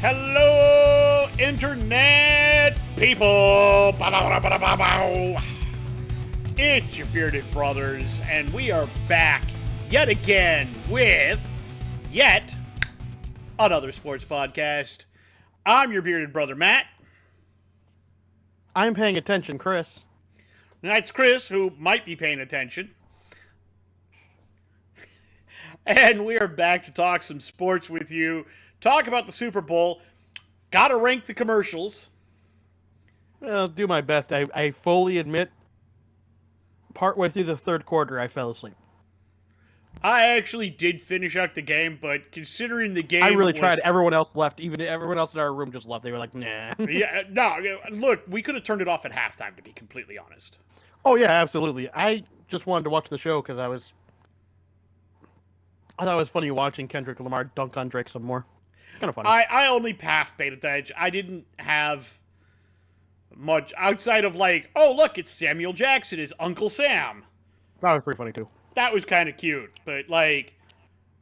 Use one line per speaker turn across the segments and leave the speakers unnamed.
Hello, Internet people! It's your bearded brothers, and we are back yet again with yet another sports podcast. I'm your bearded brother, Matt.
I'm paying attention, Chris.
That's Chris, who might be paying attention. And we are back to talk some sports with you. Talk about the Super Bowl. Gotta rank the commercials.
I'll do my best. I fully admit, partway through the third quarter, I fell asleep.
I actually did finish out the game, but considering the game,
I really tried. Everyone else left. Even everyone else in our room just left. They were like, nah.
Yeah, no, look, we could have turned it off at halftime, to be completely honest.
Oh, yeah, absolutely. I just wanted to watch the show because I thought it was funny watching Kendrick Lamar dunk on Drake some more. Kind of funny.
I only half paid attention. I didn't have much outside of like, oh, look, it's Samuel Jackson, his Uncle Sam.
That was pretty funny, too.
That was kind of cute, but like...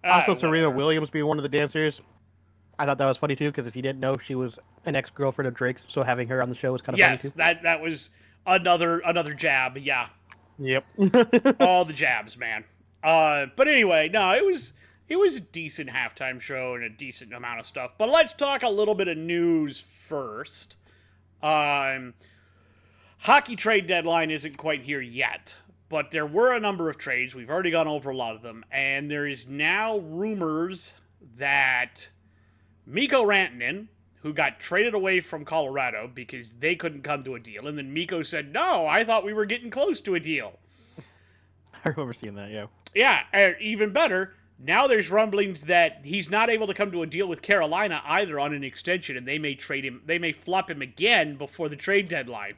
Also, Serena Williams being one of the dancers. I thought that was funny, too, because if you didn't know, she was an ex-girlfriend of Drake's, so having her on the show was kind of funny, too.
Yes, that was another jab, yeah.
Yep.
All the jabs, man. But anyway, no, it was a decent halftime show and a decent amount of stuff. But let's talk a little bit of news first. Hockey trade deadline isn't quite here yet, but there were a number of trades. We've already gone over a lot of them, and there is now rumors that Mikko Rantanen, who got traded away from Colorado because they couldn't come to a deal, and then Mikko said, no, I thought we were getting close to a deal.
I remember seeing that, yeah.
Yeah, even better, now there's rumblings that he's not able to come to a deal with Carolina either on an extension, and they may trade him. They may flop him again before the trade deadline.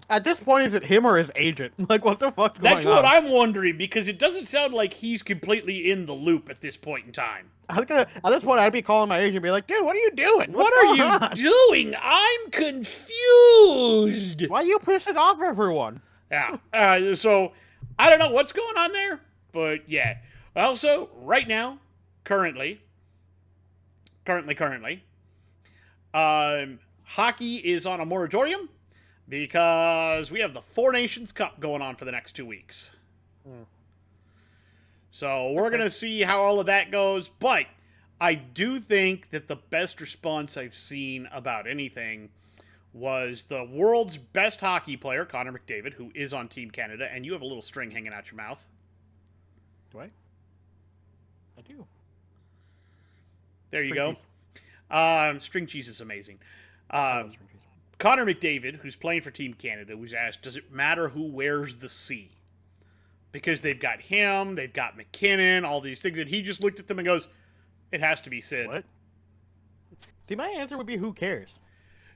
At this point, is it him or his agent? Like, what the fuck going on?
That's what I'm wondering, because it doesn't sound like he's completely in the loop at this point in time.
At this point, I'd be calling my agent and be like, dude, what are you doing?
What are you doing? I'm confused.
Why are you pissing off everyone?
Yeah, so I don't know what's going on there, but yeah. Also, right now, currently, hockey is on a moratorium because we have the Four Nations Cup going on for the next 2 weeks. So we're going to see how all of that goes, but I do think that the best response I've seen about anything was the world's best hockey player, Connor McDavid, who is on Team Canada, and you have a little string hanging out your mouth.
Do I? I do.
There you
String
go.
cheese.
String cheese is amazing.
String cheese.
Connor McDavid, who's playing for Team Canada, was asked, does it matter who wears the C? Because they've got him, they've got McKinnon, all these things, and he just looked at them and goes, it has to be Sid.
What? See, my answer would be, who cares?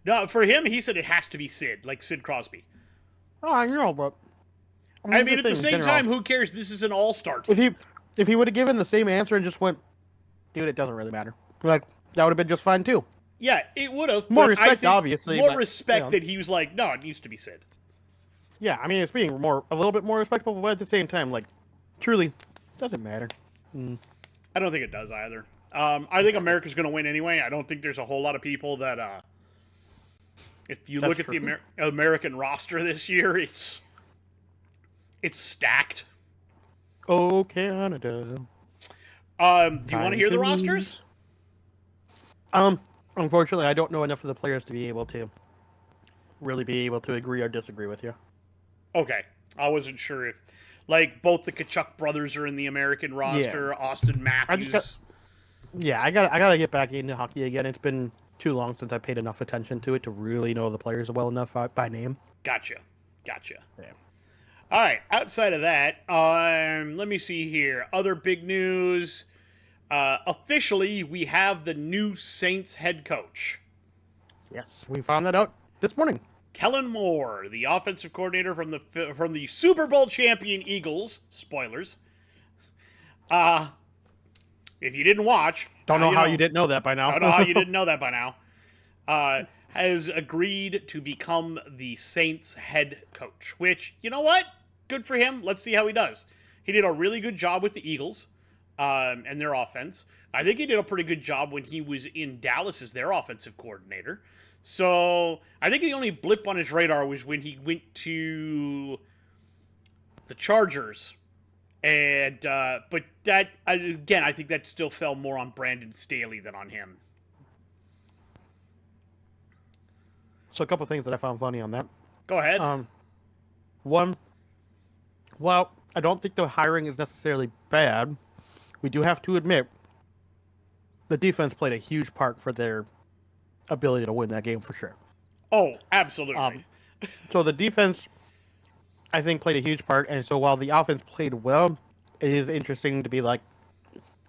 No, for him, he said it has to be Sid, like Sid Crosby.
Oh, I know, but...
I mean, at the same time, who cares? This is an all-star team.
If he would have given the same answer and just went, dude, it doesn't really matter. Like, that would have been just fine, too.
Yeah, it would have.
More respect, obviously.
More respect that he was like, no, it needs to be Sid.
Yeah, I mean, it's being a little bit more respectful, but at the same time, like, truly, doesn't matter.
I don't think it does either. I think America's going to win anyway. I don't think there's a whole lot of people that, if you look at the American roster this year, it's stacked.
Oh, Canada.
Do you want to hear the rosters?
Unfortunately, I don't know enough of the players to be able to really be able to agree or disagree with you.
Okay. I wasn't sure if, like, both the Kachuk brothers are in the American roster, yeah. Austin Matthews.
I gotta get back into hockey again. It's been too long since I paid enough attention to it to really know the players well enough by name.
Gotcha. Yeah. All right. Outside of that, let me see here. Other big news. Officially, we have the new Saints head coach.
Yes, we found that out this morning.
Kellen Moore, the offensive coordinator from the Super Bowl champion Eagles. Spoilers. If you didn't watch,
don't know how you didn't know that by now.
I don't know how you didn't know that by now. Has agreed to become the Saints head coach. Which, you know what? Good for him. Let's see how he does. He did a really good job with the Eagles. and their offense. I think he did a pretty good job when he was in Dallas as their offensive coordinator. So I think the only blip on his radar was when he went to the Chargers. And but that again, I think that still fell more on Brandon Staley than on him.
So a couple things that I found funny on that.
Go ahead.
One, well, I don't think the hiring is necessarily bad. We do have to admit the defense played a huge part for their ability to win that game for sure.
Oh, absolutely.
So the defense, I think, played a huge part, and so while the offense played well, it is interesting to be like,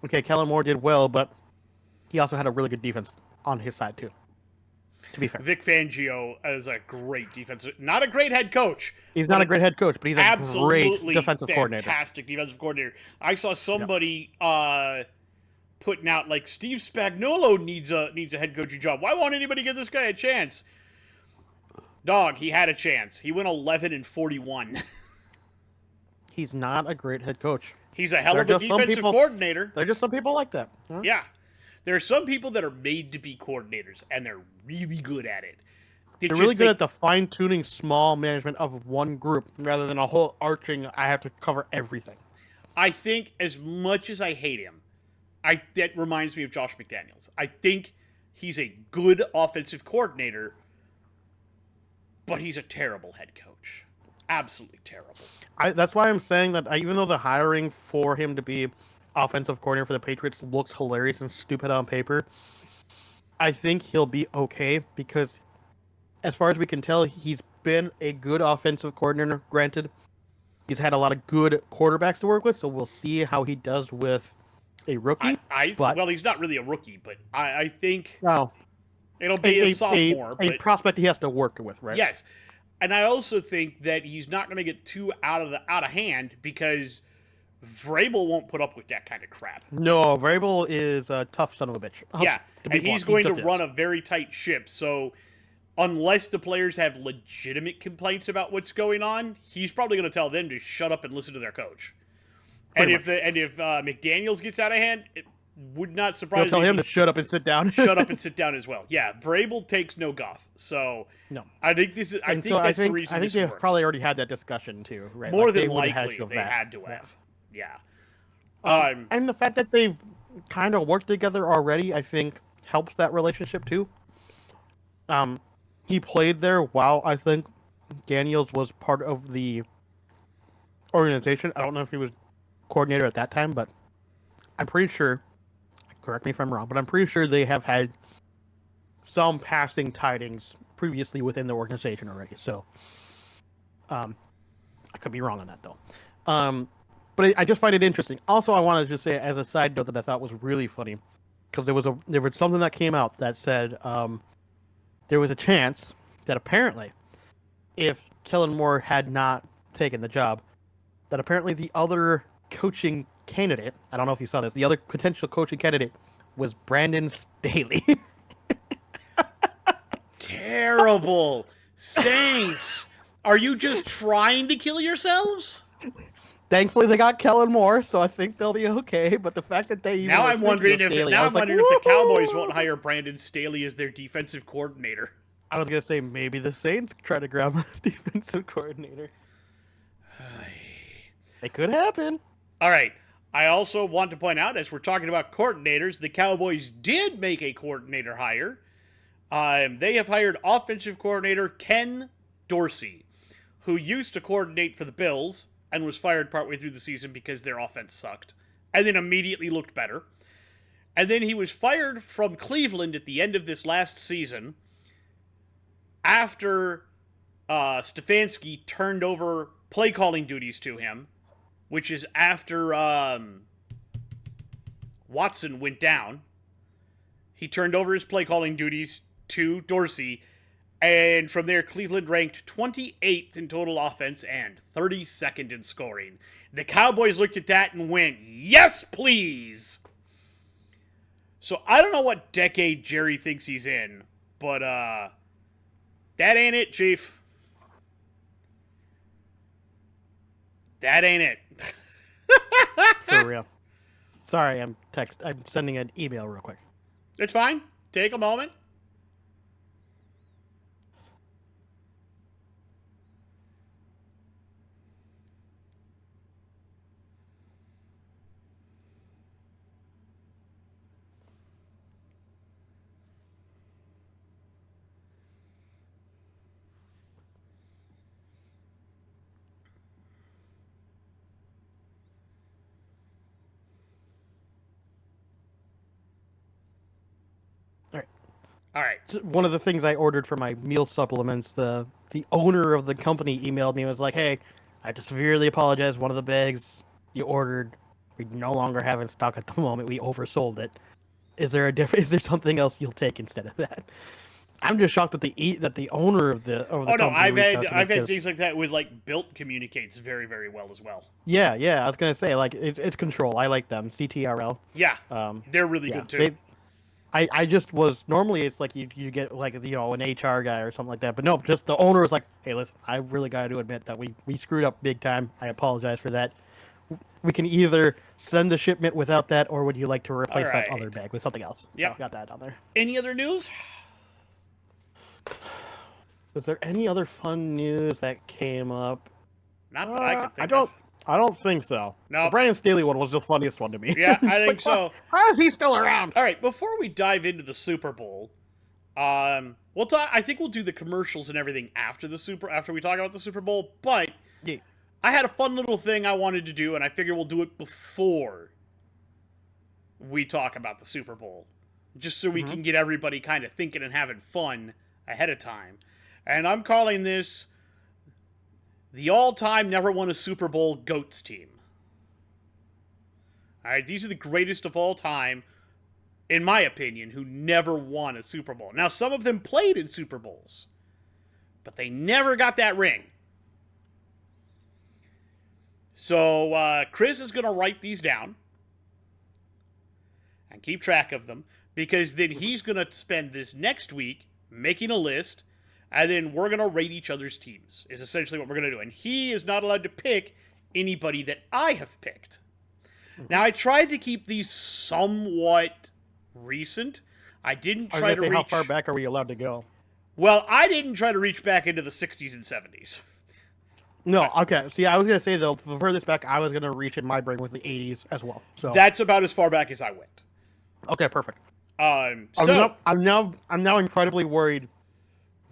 okay, Kellen Moore did well, but he also had a really good defense on his side too. To be fair,
Vic Fangio is a great defensive, not a great head coach.
He's not a great head coach, but he's a great defensive coordinator.
Fantastic defensive coordinator. I saw somebody putting out like Steve Spagnuolo needs a head coaching job. Why won't anybody give this guy a chance? Dog, he had a chance. He went 11-41.
He's not a great head coach.
He's a hell of a defensive coordinator.
There are just some people like that.
Huh? Yeah. There are some people that are made to be coordinators, and they're really good at it.
They're really good at the fine-tuning small management of one group, rather than a whole arching, I have to cover everything.
I think, as much as I hate him, that reminds me of Josh McDaniels. I think he's a good offensive coordinator, but he's a terrible head coach. Absolutely terrible.
That's why I'm saying that even though the hiring for him to be offensive coordinator for the Patriots looks hilarious and stupid on paper, I think he'll be okay because, as far as we can tell, he's been a good offensive coordinator. Granted, he's had a lot of good quarterbacks to work with, so we'll see how he does with a rookie.
Well, he's not really a rookie, but I think it'll be a sophomore.
A prospect he has to work with, right?
Yes. And I also think that he's not going to get too out of hand because Vrabel won't put up with that kind of crap.
No, Vrabel is a tough son of a bitch.
Yeah, and he's going to run a very tight ship. So unless the players have legitimate complaints about what's going on, he's probably going to tell them to shut up and listen to their coach. And if McDaniels gets out of hand, it would not surprise me.
He'll tell him to shut up and sit down.
Shut up and sit down as well. Yeah, Vrabel takes no guff. So
no,
I think this is. I think the reason.
I think they've probably already had that discussion too, right?
More than likely, they had to have. Yeah.
And the fact that they've kind of worked together already, I think, helps that relationship too. He played there while I think Daniels was part of the organization. I don't know if he was coordinator at that time, but I'm pretty sure, correct me if I'm wrong, but I'm pretty sure they have had some passing tidings previously within the organization already. So, I could be wrong on that though. But I just find it interesting. Also, I want to just say as a side note that I thought was really funny, because there was something that came out that said there was a chance that apparently, if Kellen Moore had not taken the job, that apparently the other coaching candidate, I don't know if you saw this, the other potential coaching candidate was Brandon Staley.
Terrible. Saints, are you just trying to kill yourselves?
Thankfully, they got Kellen Moore, so I think they'll be okay. But the fact that they
now I'm wondering if the Cowboys won't hire Brandon Staley as their defensive coordinator.
I was gonna say maybe the Saints try to grab a defensive coordinator. It could happen.
All right. I also want to point out, as we're talking about coordinators, the Cowboys did make a coordinator hire. They have hired offensive coordinator Ken Dorsey, who used to coordinate for the Bills and was fired partway through the season because their offense sucked, and then immediately looked better. And then he was fired from Cleveland at the end of this last season after Stefanski turned over play calling duties to him, which is after Watson went down. He turned over his play calling duties to Dorsey, and from there, Cleveland ranked 28th in total offense and 32nd in scoring. The Cowboys looked at that and went, yes, please! So I don't know what decade Jerry thinks he's in, but that ain't it, Chief. That ain't it.
For real. Sorry, I'm sending an email real quick.
It's fine. Take a moment. All right.
One of the things I ordered for my meal supplements, the owner of the company emailed me and was like, "Hey, I have to severely apologize. One of the bags you ordered, we no longer have in stock at the moment. We oversold it. Is there something else you'll take instead of that?" I'm just shocked that the owner of the
Oh no,
company
I've
reached out to me
had
because-
things like that with like Built communicates very, very well as well.
Yeah, I was gonna say like it's Control. I like them. CTRL.
Yeah, they're really
Yeah,
good too.
I just was normally it's like you get like an HR guy or something like that, but no, just the owner was like, "Hey, listen, I really got to admit that we screwed up big time. I apologize for that. We can either send the shipment without that, or would you like to replace that
Alright.
other bag with something else?"
Yep.
So, got that on there.
Any other news?
Was there any other fun news that came up?
Not that I could think
I don't think so.
No.
The Brandon Staley one was the funniest one to me.
Yeah, I
Just
think
like,
so.
How is he still around?
All right, before we dive into the Super Bowl, we'll talk. I think we'll do the commercials and everything after we talk about the Super Bowl. But
Yeah.
I had a fun little thing I wanted to do, and I figure we'll do it before we talk about the Super Bowl, just so we can get everybody kind of thinking and having fun ahead of time. And I'm calling this the all-time never won a Super Bowl GOATs team. All right, these are the greatest of all time, in my opinion, who never won a Super Bowl. Now, some of them played in Super Bowls, but they never got that ring. So, Chris is going to write these down and keep track of them, because then he's going to spend this next week making a list, and then we're going to rate each other's teams, is essentially what we're going to do. And he is not allowed to pick anybody that I have picked. Now, I tried to keep these somewhat recent. I didn't try to reach...
How far back are we allowed to go?
Well, I didn't try to reach back into the 60s and 70s.
No, okay. See, I was going to say, though, the furthest back I was going to reach in my brain was the 80s as well. So
That's about as far back as I went.
okay, perfect.
So...
I'm now incredibly worried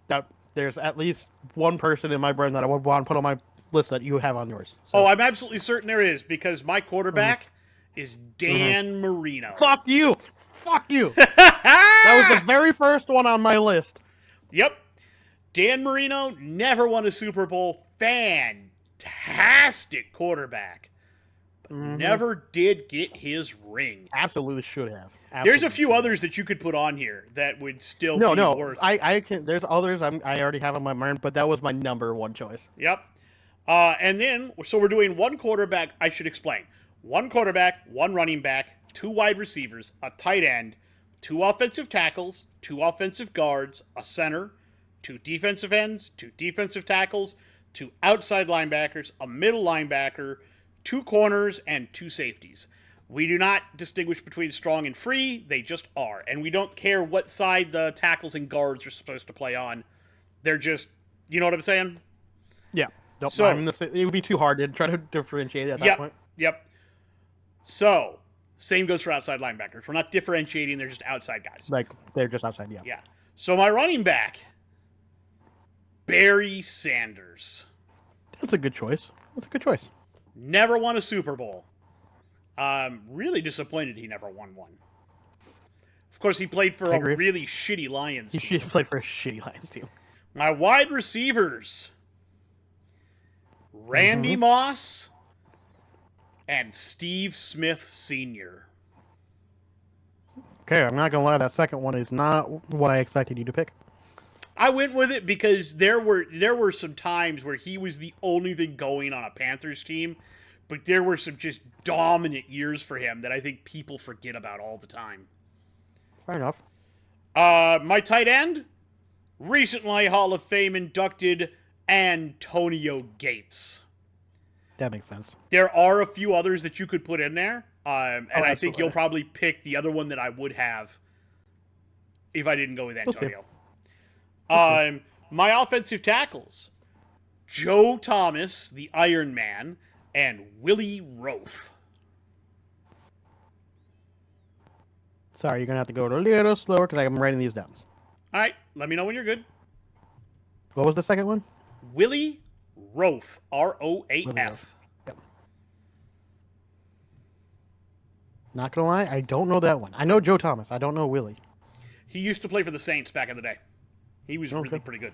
that there's at least one person in my brain that I would want to put on my list that you have on yours. So.
Oh, I'm absolutely certain there is, because my quarterback is Dan Marino.
Fuck you! Fuck you! That was the very first one on my list.
Yep. Dan Marino never won a Super Bowl. Fantastic quarterback. Never did get his ring.
Absolutely should have.
There's a few others that you could put on here that would still be worth.
I can. There's others I already have on my mind, but that was my number one choice.
Yep. And then, so we're doing one quarterback. I should explain. One quarterback, one running back, two wide receivers, a tight end, two offensive tackles, two offensive guards, a center, two defensive ends, two defensive tackles, two outside linebackers, a middle linebacker, two corners, and two safeties. We do not distinguish between strong and free. They just are. And we don't care what side the tackles and guards are supposed to play on. They're just, you know what I'm saying?
Yeah. Nope,
So-
it would be too hard to try to differentiate at that point.
Yep. So, same goes for outside linebackers. We're not differentiating. They're just outside guys.
Like, they're just outside, yeah.
Yeah. So my running back, Barry Sanders.
That's a good choice.
Never won a Super Bowl. Really disappointed he never won one. Of course, he played for a really shitty Lions team.
He played for a shitty Lions team.
My wide receivers, Randy Moss and Steve Smith Sr.
Okay, I'm not going to lie. That second one is not what I expected you to pick.
I went with it because there were some times where he was the only thing going on a Panthers team, but there were some just dominant years for him that I think people forget about all the time.
Fair enough.
My tight end, recently Hall of Fame inducted Antonio Gates.
That makes sense.
There are a few others that you could put in there, And I think you'll
absolutely.
probably pick the other one that I would have if I didn't go with
We'll see.
Antonio.
We'll see.
My offensive tackles: Joe Thomas, the Iron Man, and Willie Roaf.
Sorry, you're gonna have to go a little slower because I'm writing these down.
All right, let me know when you're good.
What was the second one?
Willie Roaf,
Willie
Roaf.
Yep. Not gonna lie, I don't know that one. I know Joe Thomas. I don't know Willie.
He used to play for the Saints back in the day. He was really
Okay.
pretty good.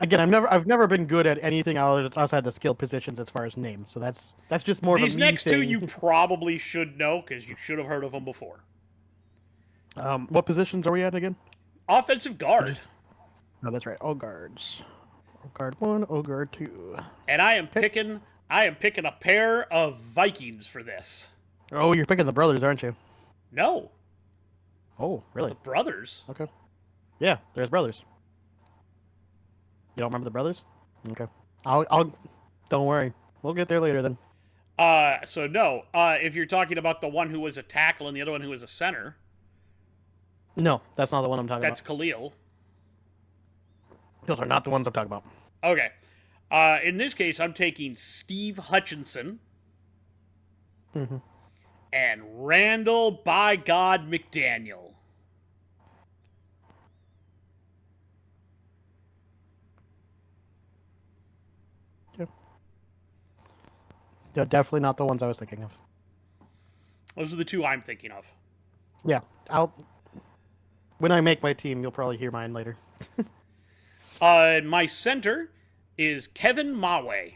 Again, I've never been good at anything outside the skill positions as far as names. So that's just more
These
of a me
next two
thing.
you probably should know because you should have heard of them before.
What positions are we at again?
Offensive guard.
No, that's right. All guards. All guard 1, all guard 2.
And I am picking a pair of Vikings for this.
Oh, you're picking the brothers, aren't you?
No,
Oh, really?
the brothers.
Okay. Yeah, there's brothers. You don't remember the brothers? Okay. I'll. Don't worry. We'll get there later then.
So no. If you're talking about the one who was a tackle and the other one who was a center,
No, that's not the one I'm talking
that's Khalil.
about. Those are not the ones I'm talking about.
Okay. In this case, I'm taking Steve Hutchinson
Mm-hmm.
and Randall by God McDaniel.
They're definitely not the ones I was thinking of.
Those are the two I'm thinking of.
Yeah, when I make my team, you'll probably hear mine later.
My center is Kevin Mawe.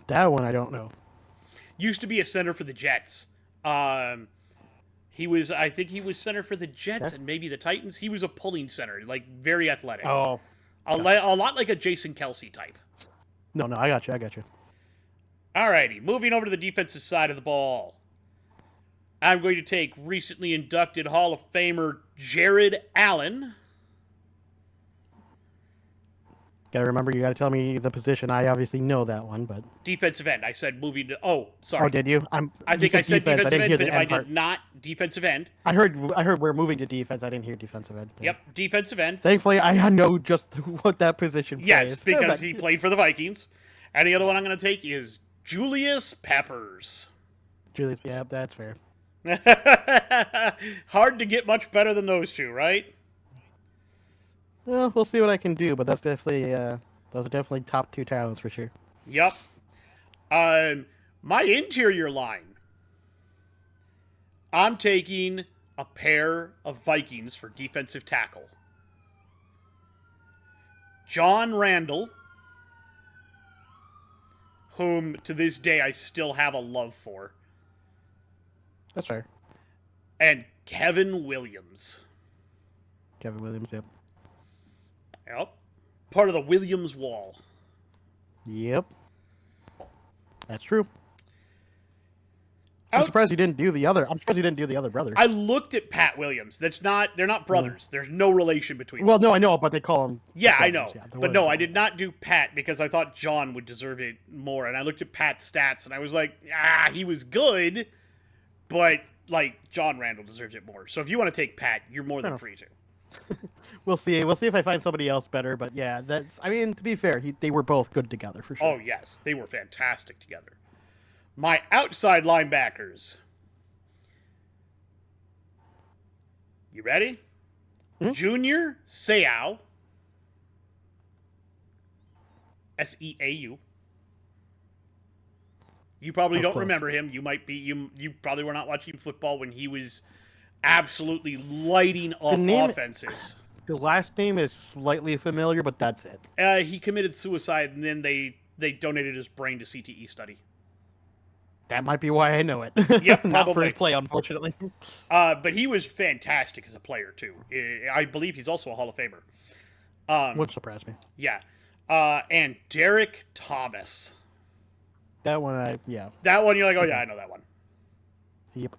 That one I don't know.
Used to be a center for the Jets. I think he was center for the Jets and maybe the Titans. He was a pulling center, like very athletic.
Oh,
A lot like a Jason Kelsey type.
no, I got you.
Alrighty, moving over to the defensive side of the ball. I'm going to take recently inducted Hall of Famer Jared Allen.
Gotta remember, you gotta tell me the position. I obviously know that one, but
Defensive end. I said moving to... Oh, sorry.
oh, did you?
I think I said defensive
didn't
end,
hear
but
the
if I
end part.
did not, defensive end.
I heard we're moving to defense. I didn't hear defensive end.
Yep, defensive end.
Thankfully, I know just what that position plays.
Yes, because he played for the Vikings. And the other one I'm going to take is Julius Peppers.
Julius, yeah, that's fair.
Hard to get much better than those two, right?
Well, we'll see what I can do, but that's definitely those are definitely top 2 talents for sure.
Yep. My interior line. I'm taking a pair of Vikings for defensive tackle. John Randall, whom to this day I still have a love for,
That's fair.
and Kevin Williams.
Kevin Williams, yep.
Yep. Part of the Williams Wall.
Yep. That's true. I'm surprised you didn't do the other. I'm surprised you didn't do the other brother.
I looked at Pat Williams. They're not brothers. There's no relation between them.
Well, no, I know, but they call him.
Yeah, I
brothers,
know.
yeah,
But no, I did not do Pat because I thought John would deserve it more. And I looked at Pat's stats and I was like, he was good, but like John Randall deserves it more. So if you want to take Pat, you're more than free to.
We'll see. We'll see if I find somebody else better. But yeah, that's. I mean, to be fair, they were both good together for sure.
Oh yes, they were fantastic together. My outside linebackers. You ready?
Mm-hmm.
Junior Seau. Seau. You probably don't remember him. You might be you probably were not watching football when he was absolutely lighting up offenses.
The last name is slightly familiar, but that's it.
He committed suicide, and then they donated his brain to CTE study.
That might be why I know it.
Yep,
Not for
probably.
his play, unfortunately.
But he was fantastic as a player too. I believe he's also a Hall of Famer.
Would surprise me.
Yeah. And Derek Thomas.
That one, yeah.
That one, you're like, oh yeah, I know that one.
Yep.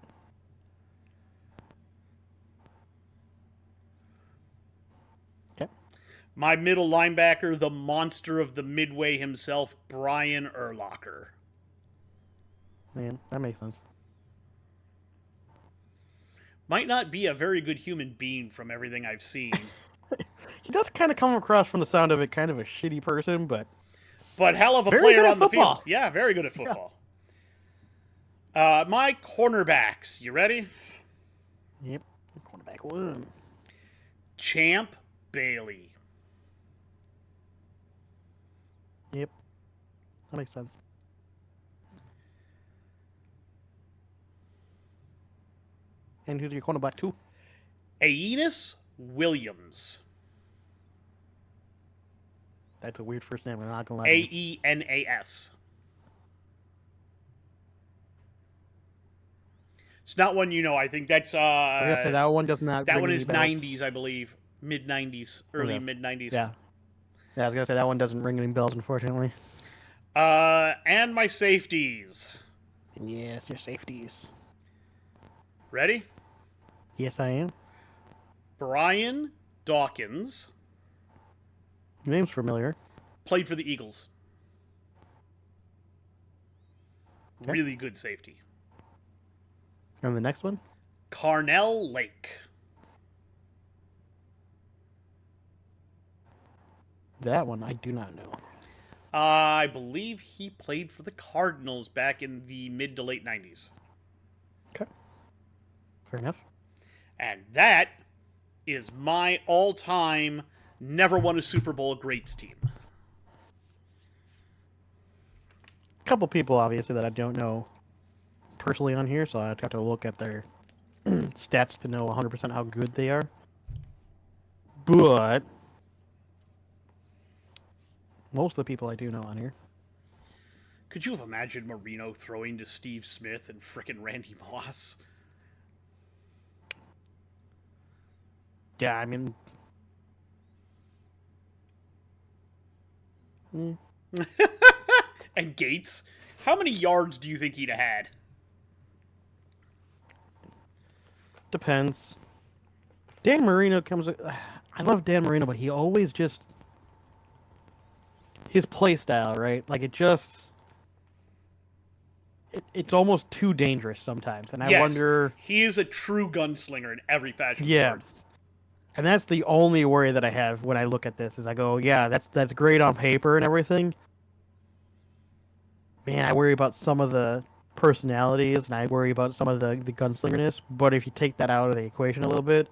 Okay.
My middle linebacker, the monster of the Midway himself, Brian Urlacher.
man. That makes sense.
Might not be a very good human being from everything I've seen.
He does kind of come across from the sound of it kind of a shitty person, but
hell of a
very
player
good at
on the
football.
field. Yeah, very good at football. My cornerbacks. You ready?
Yep. Cornerback 1.
Champ Bailey.
Yep. That makes sense. And who's your cornerback 2?
Aeneas Williams.
That's a weird first name. I'm not gonna lie. To you.
Aenas. It's not one you know. I think that's
I was gonna say that one does not.
that
ring
one
any
is
bells.
90s, I believe. Mid 90s, early
Okay.
mid 90s.
Yeah. Yeah, I was gonna say that one doesn't ring any bells, unfortunately.
And my safeties.
Yes, your safeties.
Ready?
Yes, I am.
Brian Dawkins
Your name's familiar.
played for the Eagles.
Okay.
Really good safety.
And the next one?
Carnell Lake.
That one I do not know.
I believe he played for the Cardinals back in the mid to late 90s.
Okay. Fair enough.
And that is my all-time never won a Super Bowl greats team.
A couple people, obviously, that I don't know personally on here, so I'd have to look at their stats to know 100% how good they are. But most of the people I do know on here.
Could you have imagined Marino throwing to Steve Smith and frickin' Randy Moss?
Yeah, I mean...
And Gates? How many yards do you think he'd have had?
Depends. Dan Marino comes... I love Dan Marino, but he always just... His play style, right? Like, it just... It's almost too dangerous sometimes, and I
Yes,
wonder...
he is a true gunslinger in every fashion.
Yeah. And that's the only worry that I have when I look at this, is I go, yeah, that's great on paper and everything. Man, I worry about some of the personalities, and I worry about some of the gunslingerness, but if you take that out of the equation a little bit,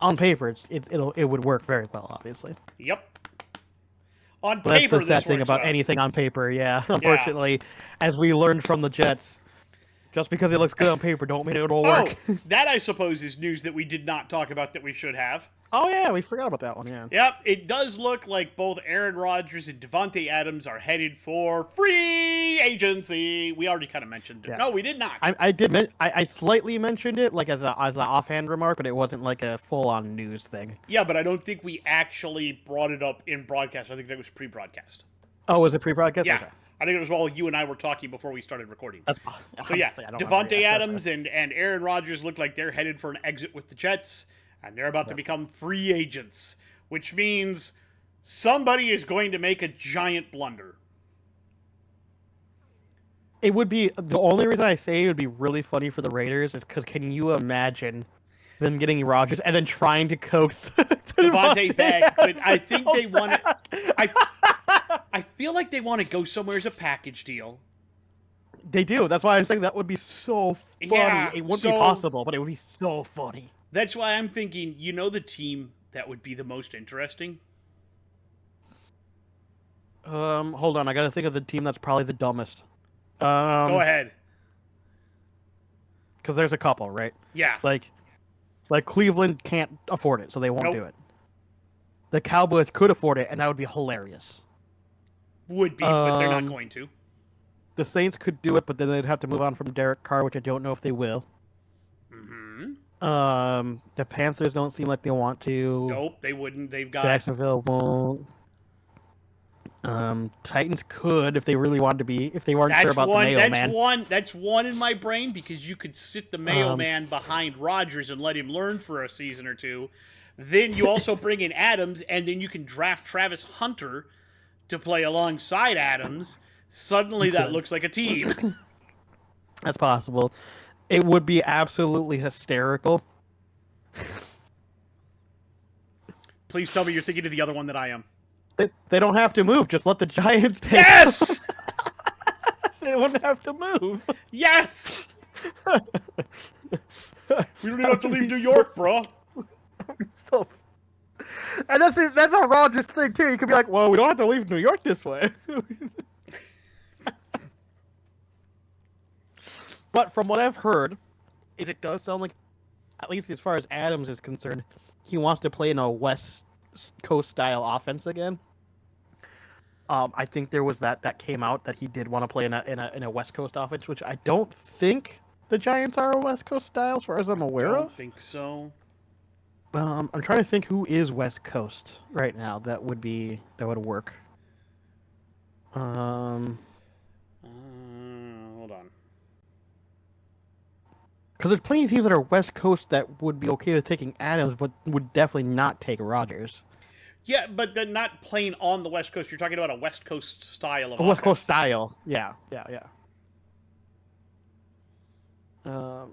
on paper, it would work very well, obviously.
Yep. On
But that's
paper,
the sad
this
thing
works
about
well.
anything on paper, yeah. Unfortunately, as we learned from the Jets, just because it looks good on paper don't mean it'll work.
Oh, that I suppose is news that we did not talk about that we should have.
Oh yeah, we forgot about that one, yeah.
Yep, it does look like both Aaron Rodgers and Devontae Adams are headed for free agency. We already kind of mentioned it.
Yeah.
No, we did not.
I slightly mentioned it, like as an offhand remark, but it wasn't like a full-on news thing.
Yeah, but I don't think we actually brought it up in broadcast. I think that was pre-broadcast.
Oh, was it pre-broadcast?
Yeah.
Okay.
I think it was while you and I were talking before we started recording.
That's
So yeah,
honestly, I don't remember.
Devontae
Yeah,
Adams and Aaron Rodgers look like they're headed for an exit with the Jets, and they're about to become free agents, which means somebody is going to make a giant blunder.
It would be the only reason I say it would be really funny for the Raiders is because can you imagine them getting Rodgers and then trying to coax
Devontae back, but I think they want
back.
to. I feel like they want to go somewhere as a package deal.
They do. That's why I'm saying that would be so funny.
Yeah,
It wouldn't
so-
be possible, but it would be so funny.
That's why I'm thinking, you know, the team that would be the most interesting?
Hold on. I gotta think of the team that's probably the dumbest.
Go ahead.
Because there's a couple, right?
Yeah.
Like Cleveland can't afford it, so they won't
Nope.
do it. The Cowboys could afford it, and that would be hilarious.
Would be, but they're not
Um,
going to.
The Saints could do it, but then they'd have to move on from Derek Carr, which I don't know if they will.
Mm-hmm.
The Panthers don't seem like they want to.
Nope, they wouldn't. They've got...
Jacksonville won't. Titans could if they really wanted to be, if they weren't sure about the Mayo man.
That's one in my brain, because you could sit the Mayo man behind Rodgers and let him learn for a season or two. Then you also bring in Adams, and then you can draft Travis Hunter to play alongside Adams. Suddenly that looks like a team.
That's possible. It would be absolutely hysterical.
Please tell me you're thinking of the other one that I am.
They don't have to move. Just let the Giants take.
Yes!
They wouldn't have to move.
Yes! We don't even have to leave New York, bro.
So, and that's a Rogers thing too. You could be like, "Well, we don't have to leave New York this way." But from what I've heard, it does sound like, at least as far as Adams is concerned, he wants to play in a West Coast style offense again. I think there was that came out that he did want to play in a West Coast offense, which I don't think the Giants are a West Coast style, as far as I'm aware of.
I don't think so.
I'm trying to think who is West Coast right now that would work.
Hold on.
Because there's plenty of teams that are West Coast that would be okay with taking Adams, but would definitely not take Rodgers.
Yeah, but they're not playing on the West Coast. You're talking about a West Coast style of
A West Coast
offense.
style, yeah. I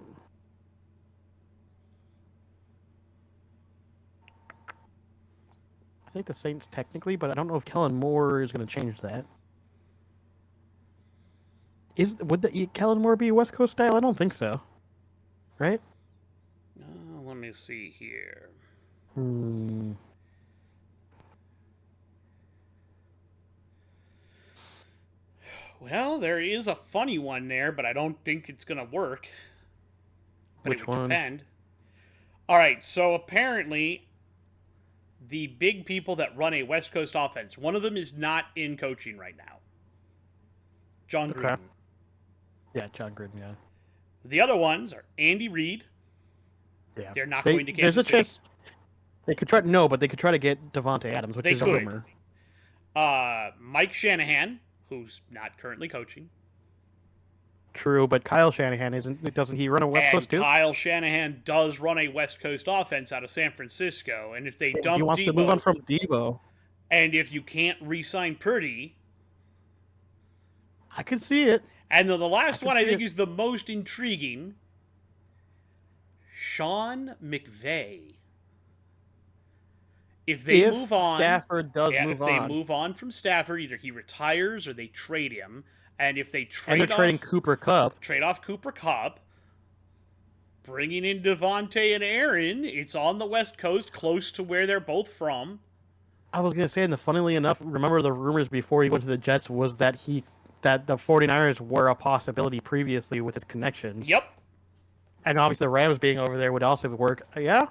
think the Saints technically, but I don't know if Kellen Moore is going to change that. Would Kellen Moore be a West Coast style? I don't think so. Right?
Let me see here. Well, there is a funny one there, but I don't think it's going to work. But
Which
it would
one?
depend. All right, so apparently the big people that run a West Coast offense, one of them is not in coaching right now. John Gruden.
Yeah, John Gruden, yeah.
The other ones are Andy Reid.
Yeah.
They're not going to Kansas
There's a
City.
chance they could try. No, but they could try to get Devontae Adams, which is a rumor.
Mike Shanahan, who's not currently coaching.
True, but Kyle Shanahan doesn't he run a West Coast too?
Kyle Shanahan does run a West Coast offense out of San Francisco, and if they dump
he wants
Debo,
to move on from Debo,
and if you can't re-sign Purdy,
I could see it.
And then the last one I think is the most intriguing. Sean McVay. If they move on,
Stafford does move on.
If they move on from Stafford, either he retires or they trade him. And if they
trading Cooper Kupp,
trade off Cooper Kupp, bringing in Devontae and Aaron, it's on the West Coast, close to where they're both from.
I was gonna say, and funnily enough, remember the rumors before he went to the Jets was that the 49ers were a possibility previously with his connections.
Yep.
And obviously the Rams being over there would also work. Yeah.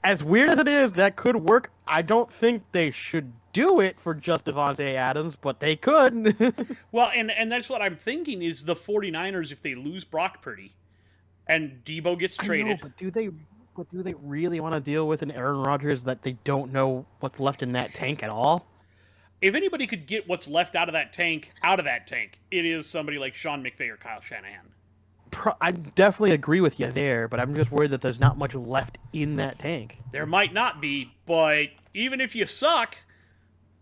As weird as it is, that could work. I don't think they should do it for just Devontae Adams, but they could.
Well, and that's what I'm thinking is the 49ers, if they lose Brock Purdy and Debo gets traded.
I know, but do they really want to deal with an Aaron Rodgers that they don't know what's left in that tank at all?
If anybody could get what's left out of that tank, it is somebody like Sean McVay or Kyle Shanahan.
I definitely agree with you there, but I'm just worried that there's not much left in that tank.
There might not be, but even if you suck,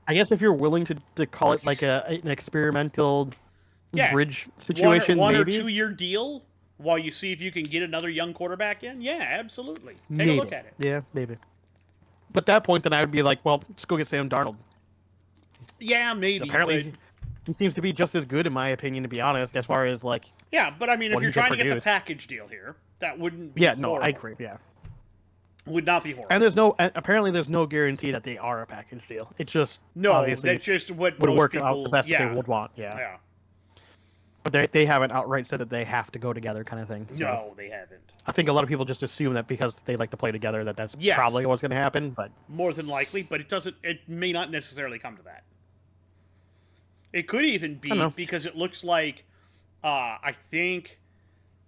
I guess if you're willing to call it like an experimental bridge situation,
one
maybe?
or 2 year deal while you see if you can get another young quarterback in, yeah, absolutely. Take
maybe.
a look at it.
Yeah, maybe. But at that point, then I would be like, well, let's go get Sam Darnold.
Yeah, maybe.
Apparently, he seems to be just as good, in my opinion, to be honest, as far as like.
Yeah, but I mean, if you're trying to get the package deal here, that wouldn't be horrible.
No, I agree. Yeah,
would not be horrible.
And apparently there's no guarantee that they are a package deal. It's just obviously
that's just what
would
most
work
people,
out the best they would want. Yeah. But they haven't outright said that they have to go together, kind of thing. So
no, they haven't.
I think a lot of people just assume that because they like to play together, that's probably what's going to happen. But
more than likely, but it doesn't. It may not necessarily come to that. It could even be because it looks like I think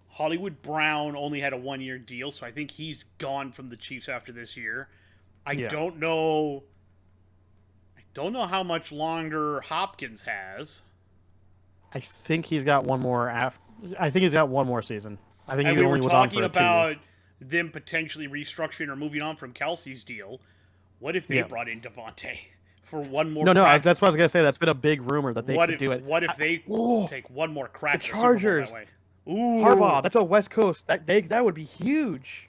Hollywood Brown only had a 1 year deal, so I think he's gone from the Chiefs after this year. I don't know how much longer Hopkins has.
I think he's got one more I think he's got one more season. I think
we were talking about them potentially restructuring or moving on from Kelsey's deal. What if they brought in Devontae for one more?
No, that's what I was gonna say. That's been a big rumor that they could do it.
What if they take one more crack?
The Chargers.
Ooh.
Harbaugh, that's a West Coast. That would be huge.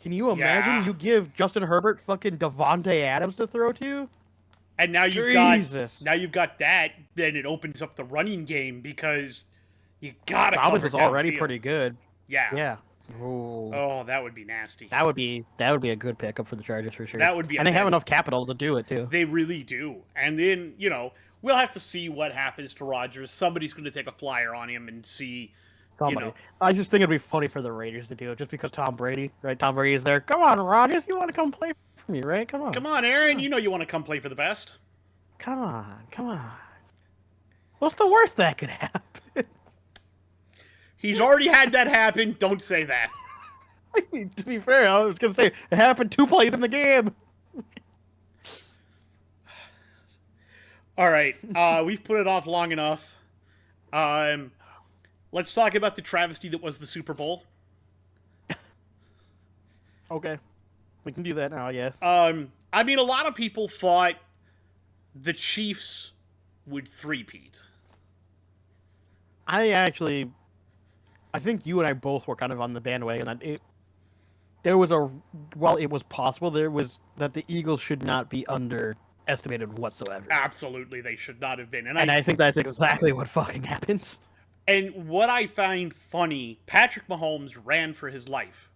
Can you imagine?
Yeah.
You give Justin Herbert fucking Devontae Adams to throw to?
And now
Jesus.
you've got that, then it opens up the running game because you gotta
Dobbins
cover
was already
downfield.
pretty good.
Yeah.
Yeah. Ooh.
Oh, that would be nasty.
That would be a good pickup for the Chargers for sure.
That would be
and they have enough capital to do it too.
They really do. And then, we'll have to see what happens to Rodgers. Somebody's going to take a flyer on him and see,
Somebody. I just think it'd be funny for the Raiders to do it just because Tom Brady, right? Tom Brady is there. Come on, Rodgers, you want to come play for me, right? Come on.
Come on, Aaron, you know you want to come play for the best.
Come on. What's the worst that could happen?
He's already had that happen. Don't say that.
To be fair, I was going to say, it happened 2 plays in the game.
All right, we've put it off long enough. Let's talk about the travesty that was the Super Bowl.
Okay. We can do that now, I guess.
I mean, a lot of people thought the Chiefs would three-peat.
I think you and I both were kind of on the bandwagon that while it was possible, that the Eagles should not be underestimated whatsoever.
Absolutely, they should not have been.
And I think that's exactly what fucking happens.
And what I find funny, Patrick Mahomes ran for his life.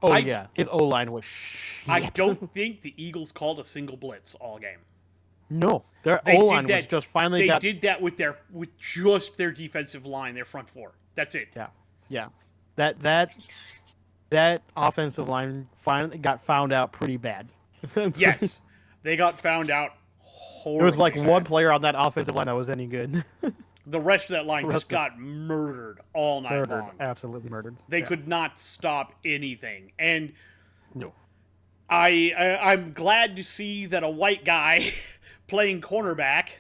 Oh, yeah. His O-line was shit.
I don't think the Eagles called a single blitz all game.
No. Their O-line was just finally
They did that with just their defensive line, their front four. That's it.
Yeah. That offensive line finally got found out pretty bad.
Yes. They got found out horribly.
There was like one player on that offensive line that was any good.
The rest of that line just got murdered all night long.
Absolutely murdered.
They could not stop anything. And
no.
I'm glad to see that a white guy playing cornerback.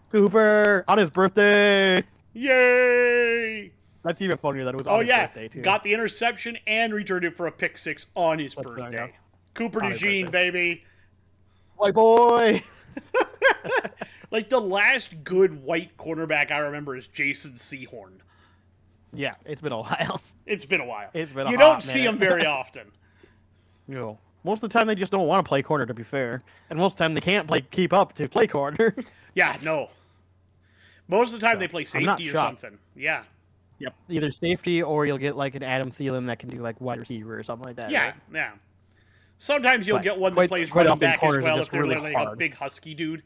Cooper on his birthday.
Yay!
That's even funnier that it was on his birthday too.
Got the interception and returned it for a pick six on his birthday. Cooper DeJean, baby.
White boy.
Like, the last good white cornerback I remember is Jason Sehorn.
Yeah, it's been a while.
It's been a while.
You
don't see him very often.
No. Most of the time they just don't want to play corner, to be fair. And most of the time they can't keep up to play corner.
Yeah, no. Most of the time they play safety or something. Yeah.
Yep. Either safety or you'll get like an Adam Thielen that can do like wide receiver or something like that.
Yeah,
right?
Yeah. Sometimes you'll get one that plays running back as well if they're really a big husky dude.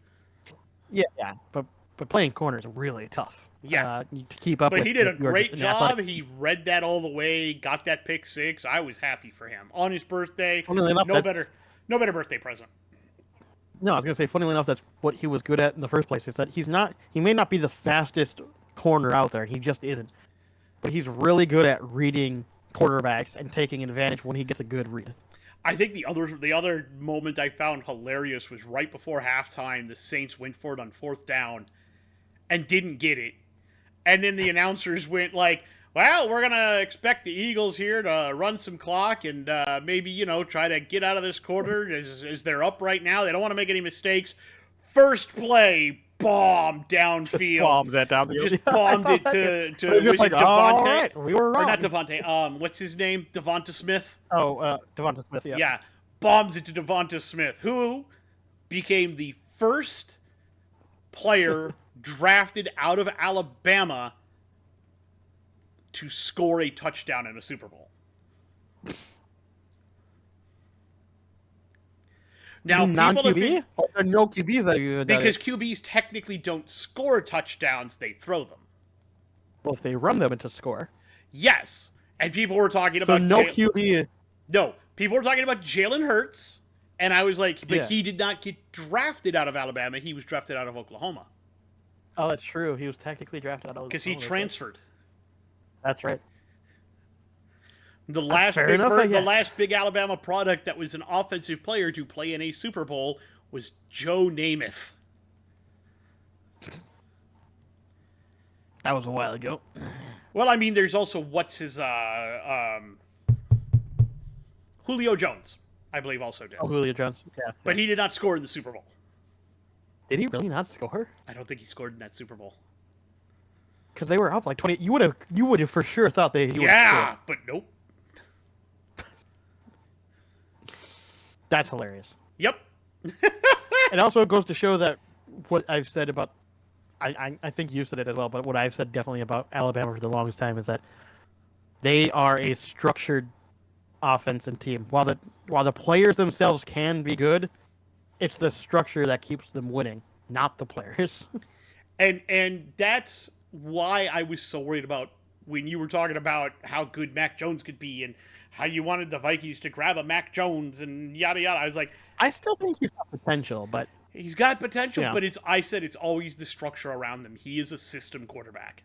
Yeah. But playing corner is really tough.
Yeah.
To keep up.
But he did a great job. He read that all the way, got that pick six. I was happy for him. On his birthday, no better birthday present.
No, I was gonna say, funnily enough, that's what he was good at in the first place. Is that he may not be the fastest corner out there, he just isn't. But he's really good at reading quarterbacks and taking advantage when he gets a good read.
I think the other moment I found hilarious was right before halftime. The Saints went for it on 4th down and didn't get it. And then the announcers went like, well, we're going to expect the Eagles here to run some clock and maybe, try to get out of this quarter as they're up right now. They don't want to make any mistakes. First play, bomb downfield.
Just bombs that downfield.
Just bombed it to
was like,
Devontae.
all right, we were wrong.
Or not Devontae. What's his name? Devonta Smith?
Oh, Devonta Smith, yeah.
Yeah, bombs it to Devonta Smith, who became the first player drafted out of Alabama to score a touchdown in a Super Bowl. Now,
non-QB? Or there are no QBs that you
because QBs technically don't score touchdowns, they throw them.
Well, if they run them into score.
Yes, and people were talking about...
So no QB...
No, people were talking about Jalen Hurts, and I was like, but he did not get drafted out of Alabama. He was drafted out of Oklahoma.
Oh, that's true. He was technically drafted out of Oklahoma.
Because he transferred.
That's right.
The last big Alabama product that was an offensive player to play in a Super Bowl was Joe Namath.
That was a while ago.
Well, I mean, there's also Julio Jones, I believe, also did.
Oh, Julio Jones, yeah.
But he did not score in the Super Bowl.
Did he really not score?
I don't think he scored in that Super Bowl.
because they were up like 20. You would have for sure thought he would have
Yeah, but nope.
That's hilarious.
Yep.
It also goes to show that what I've said about, I think you said it as well, but what I've said definitely about Alabama for the longest time is that they are a structured offense and team. While the players themselves can be good, it's the structure that keeps them winning, not the players.
And that's why I was so worried about when you were talking about how good Mac Jones could be and how you wanted the Vikings to grab a Mac Jones and yada yada. I was like,
I still think he's got potential, but
he's got potential,
yeah.
but I said it's always the structure around them. He is a system quarterback.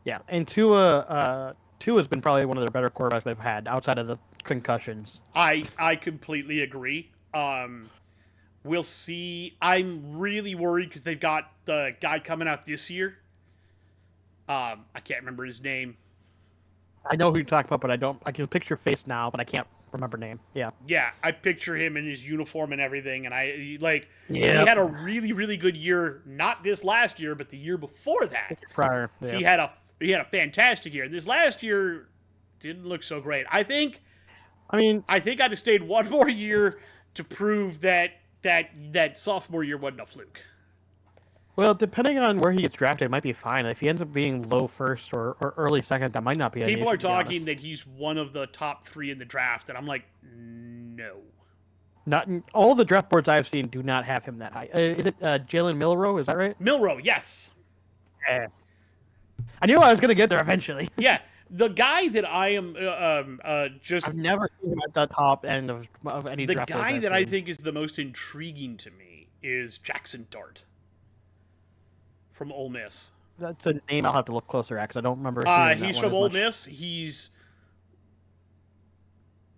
Yeah, and Tua's been probably one of their better quarterbacks they've had outside of the concussions.
I completely agree. We'll see. I'm really worried because they've got the guy coming out this year. I can't remember his name.
I know who you're talking about, but I can picture face now, but I can't remember name. Yeah.
Yeah, I picture him in his uniform and everything, and he
Yep.
had a really, really good year, not this last year, but the year before that.
Prior. Yeah.
He had a fantastic year. This last year didn't look so great. I think I'd have stayed one more year to prove that sophomore year wasn't a fluke.
Well, depending on where he gets drafted, it might be fine. If he ends up being low first or early second, that might not be an issue.
People are talking that he's one of the top 3 in the draft, and I'm like, no.
Not all the draft boards I've seen do not have him that high. Is it Jalen Milroe? Is that right?
Milroe, yes.
Yeah. I knew I was going to get there eventually.
Yeah, the guy that I am
I've never seen him at the top end of any
the
draft board.
guy that I think is the most intriguing to me is Jackson Dart from Ole Miss.
That's a name I'll have to look closer at because I don't remember.
He's from Ole Miss. He's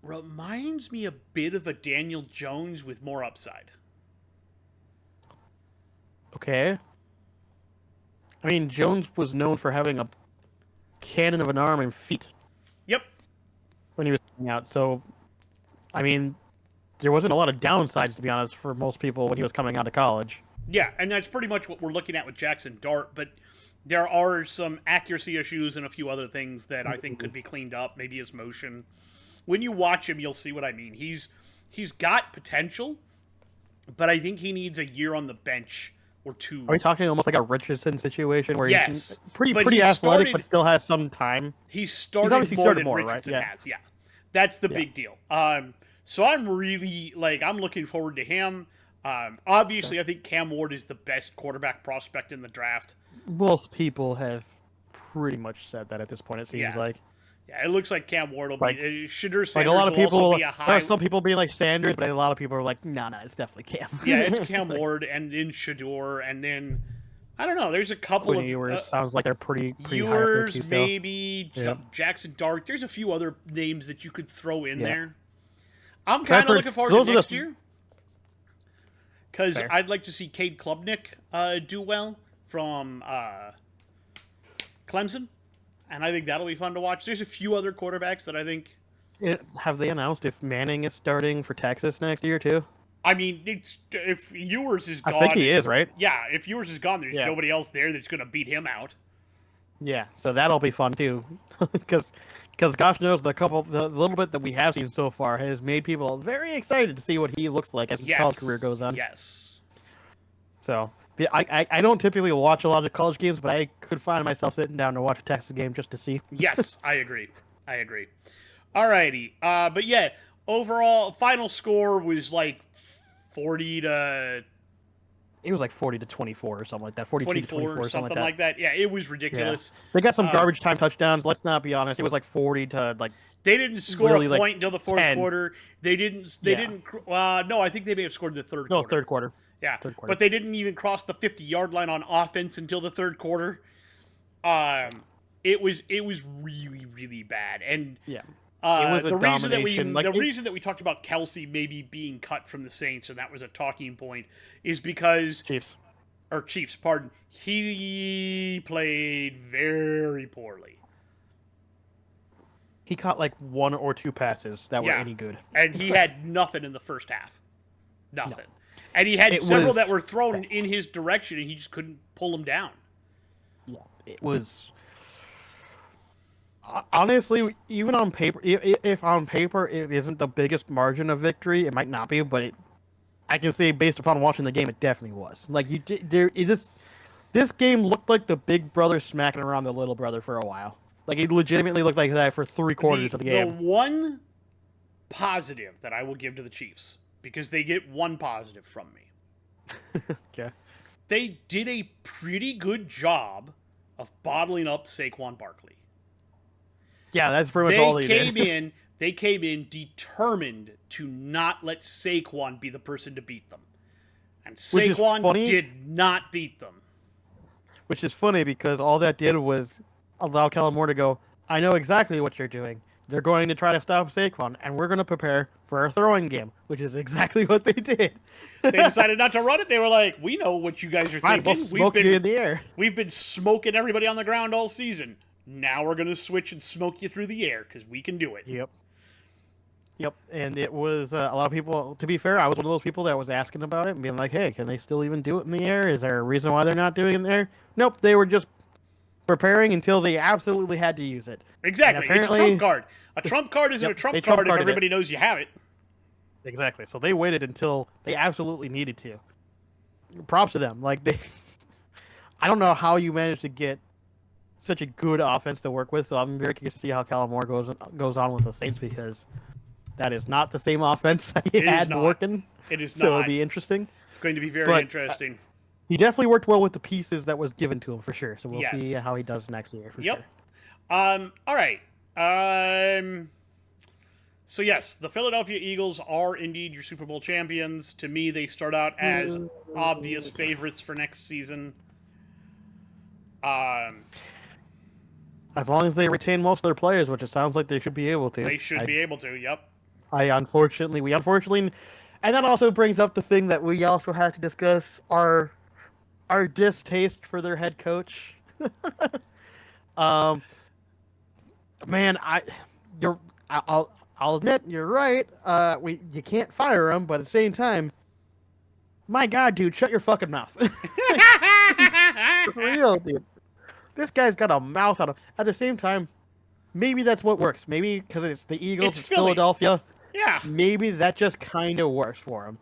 reminds me a bit of a Daniel Jones with more upside.
Okay. I mean, Jones was known for having a cannon of an arm and feet.
Yep.
When he was coming out, so I mean, there wasn't a lot of downsides to be honest for most people when he was coming out of college.
Yeah, and that's pretty much what we're looking at with Jackson Dart, but there are some accuracy issues and a few other things that I think could be cleaned up, maybe his motion. When you watch him, you'll see what I mean. He's got potential, but I think he needs a year on the bench or 2.
Are we talking almost like a Richardson situation where he's pretty
he
athletic but still has some time?
He's obviously more than Richardson
right?
has, yeah. That's the big deal. So I'm really, I'm looking forward to him. Obviously, I think Cam Ward is the best quarterback prospect in the draft.
Most people have pretty much said that at this point, it seems like.
Yeah, it looks like Cam Ward will be. Shedeur Sanders
a lot of people,
will be a high.
Some people being like Sanders, but a lot of people are like, no, it's definitely Cam.
Yeah, it's Cam Ward, and then Shedeur, and then I don't know. There's a couple of
Ewers. Sounds like they're pretty
Ewers,
high up
maybe Jackson Dart. There's a few other names that you could throw in there. I'm kind of looking forward to next year because I'd like to see Cade Klubnik do well from Clemson. And I think that'll be fun to watch. There's a few other quarterbacks that I think...
Have they announced if Manning is starting for Texas next year, too?
I mean, if Ewers is gone...
I think he is, right?
Yeah, if Ewers is gone, there's nobody else there that's going to beat him out.
Yeah, so that'll be fun, too. Because gosh knows the little bit that we have seen so far has made people very excited to see what he looks like as his college career goes on.
Yes.
So... I don't typically watch a lot of college games, but I could find myself sitting down to watch a Texas game just to see.
Yes, I agree. Alrighty. But yeah, overall, final score was like 40 to...
It was like 40 to 24 or something like that. 42 to 24 or something like that.
Yeah, it was ridiculous.
Yeah. They got some garbage time touchdowns. Let's not be honest. It was like 40 to like...
They didn't score a point until the fourth 10. Quarter. They didn't... no, I think they may have scored the third quarter.
No, third quarter.
Yeah, but they didn't even cross the 50-yard line on offense until the third quarter. It was really, really bad, and
it was
the reason that we talked about Kelsey maybe being cut from the Saints, and that was a talking point, is because Chiefs, pardon, he played very poorly.
He caught like 1 or 2 passes that were any good,
and he had nothing in the first half. Nothing. No. And he had several that were thrown in his direction, and he just couldn't pull them down.
Yeah. it was honestly, even on paper, if on paper it isn't the biggest margin of victory, it might not be, but I can say based upon watching the game, it definitely was. Like this game looked like the big brother smacking around the little brother for a while. Like it legitimately looked like that for 3/4 of the game.
The one positive that I will give to the Chiefs, because they get one positive from me.
Okay.
They did a pretty good job of bottling up Saquon Barkley.
Yeah, that's pretty much all they did.
They came in determined to not let Saquon be the person to beat them. And Saquon did not beat them.
Which is funny because all that did was allow Kellen Moore to go, I know exactly what you're doing. They're going to try to stop Saquon, and we're going to prepare for a throwing game, which is exactly what they did.
They decided not to run it. They were like, we know what you guys are thinking.
We'll smoke you in the air.
We've been smoking everybody on the ground all season. Now we're going to switch and smoke you through the air because we can do it.
Yep, and it was a lot of people, to be fair, I was one of those people that was asking about it and being like, hey, can they still even do it in the air? Is there a reason why they're not doing it in the air? Nope, they were just preparing until they absolutely had to use it.
Exactly, it's a trump card. A trump card isn't a trump card if everybody knows you have it.
Exactly, so they waited until they absolutely needed to. Props to them. Like, I don't know how you managed to get such a good offense to work with, so I'm very curious to see how Kellen Moore goes on with the Saints, because that is not the same offense that he had working.
It is not.
So it'll be interesting.
It's going to be very interesting.
He definitely worked well with the pieces that was given to him, for sure. So we'll see how he does next year. For sure.
All right. So yes, the Philadelphia Eagles are indeed your Super Bowl champions. To me, they start out as obvious favorites for next season.
As long as they retain most of their players, which it sounds like they should be able to.
They should be able to, yep.
We unfortunately, and that also brings up the thing that we also have to discuss, our distaste for their head coach. Man, I'll admit you're right. You can't fire him, but at the same time, my God, dude, shut your fucking mouth. For real, dude. This guy's got a mouth on him. At the same time, maybe that's what works. Maybe because it's the Eagles, it's Philadelphia.
Yeah.
Maybe that just kind of works for him.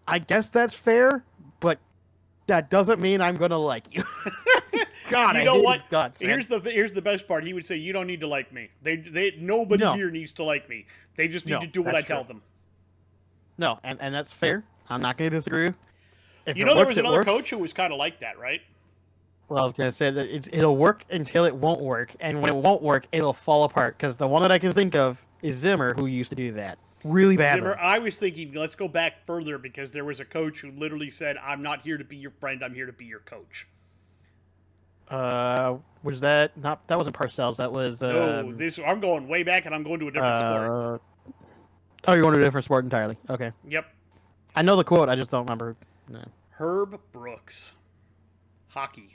I guess that's fair, but that doesn't mean I'm gonna like you. God,
you know what?
His guts, man.
Here's the best part. He would say, "You don't need to like me. Nobody here needs to like me. They just need to do what I tell them."
No, and that's fair. I'm not gonna disagree.
If there was another coach who was kind of like that, right?
Well, I was going to say that it'll work until it won't work, and when it won't work, it'll fall apart, because the one that I can think of is Zimmer, who used to do that really badly.
Zimmer, I was thinking, let's go back further, because there was a coach who literally said, I'm not here to be your friend, I'm here to be your coach.
Was that not? That wasn't Parcells, that was...
I'm going way back, and I'm going to a different sport.
Oh, you're going to a different sport entirely. Okay.
Yep.
I know the quote, I just don't remember. No.
Herb Brooks. Hockey.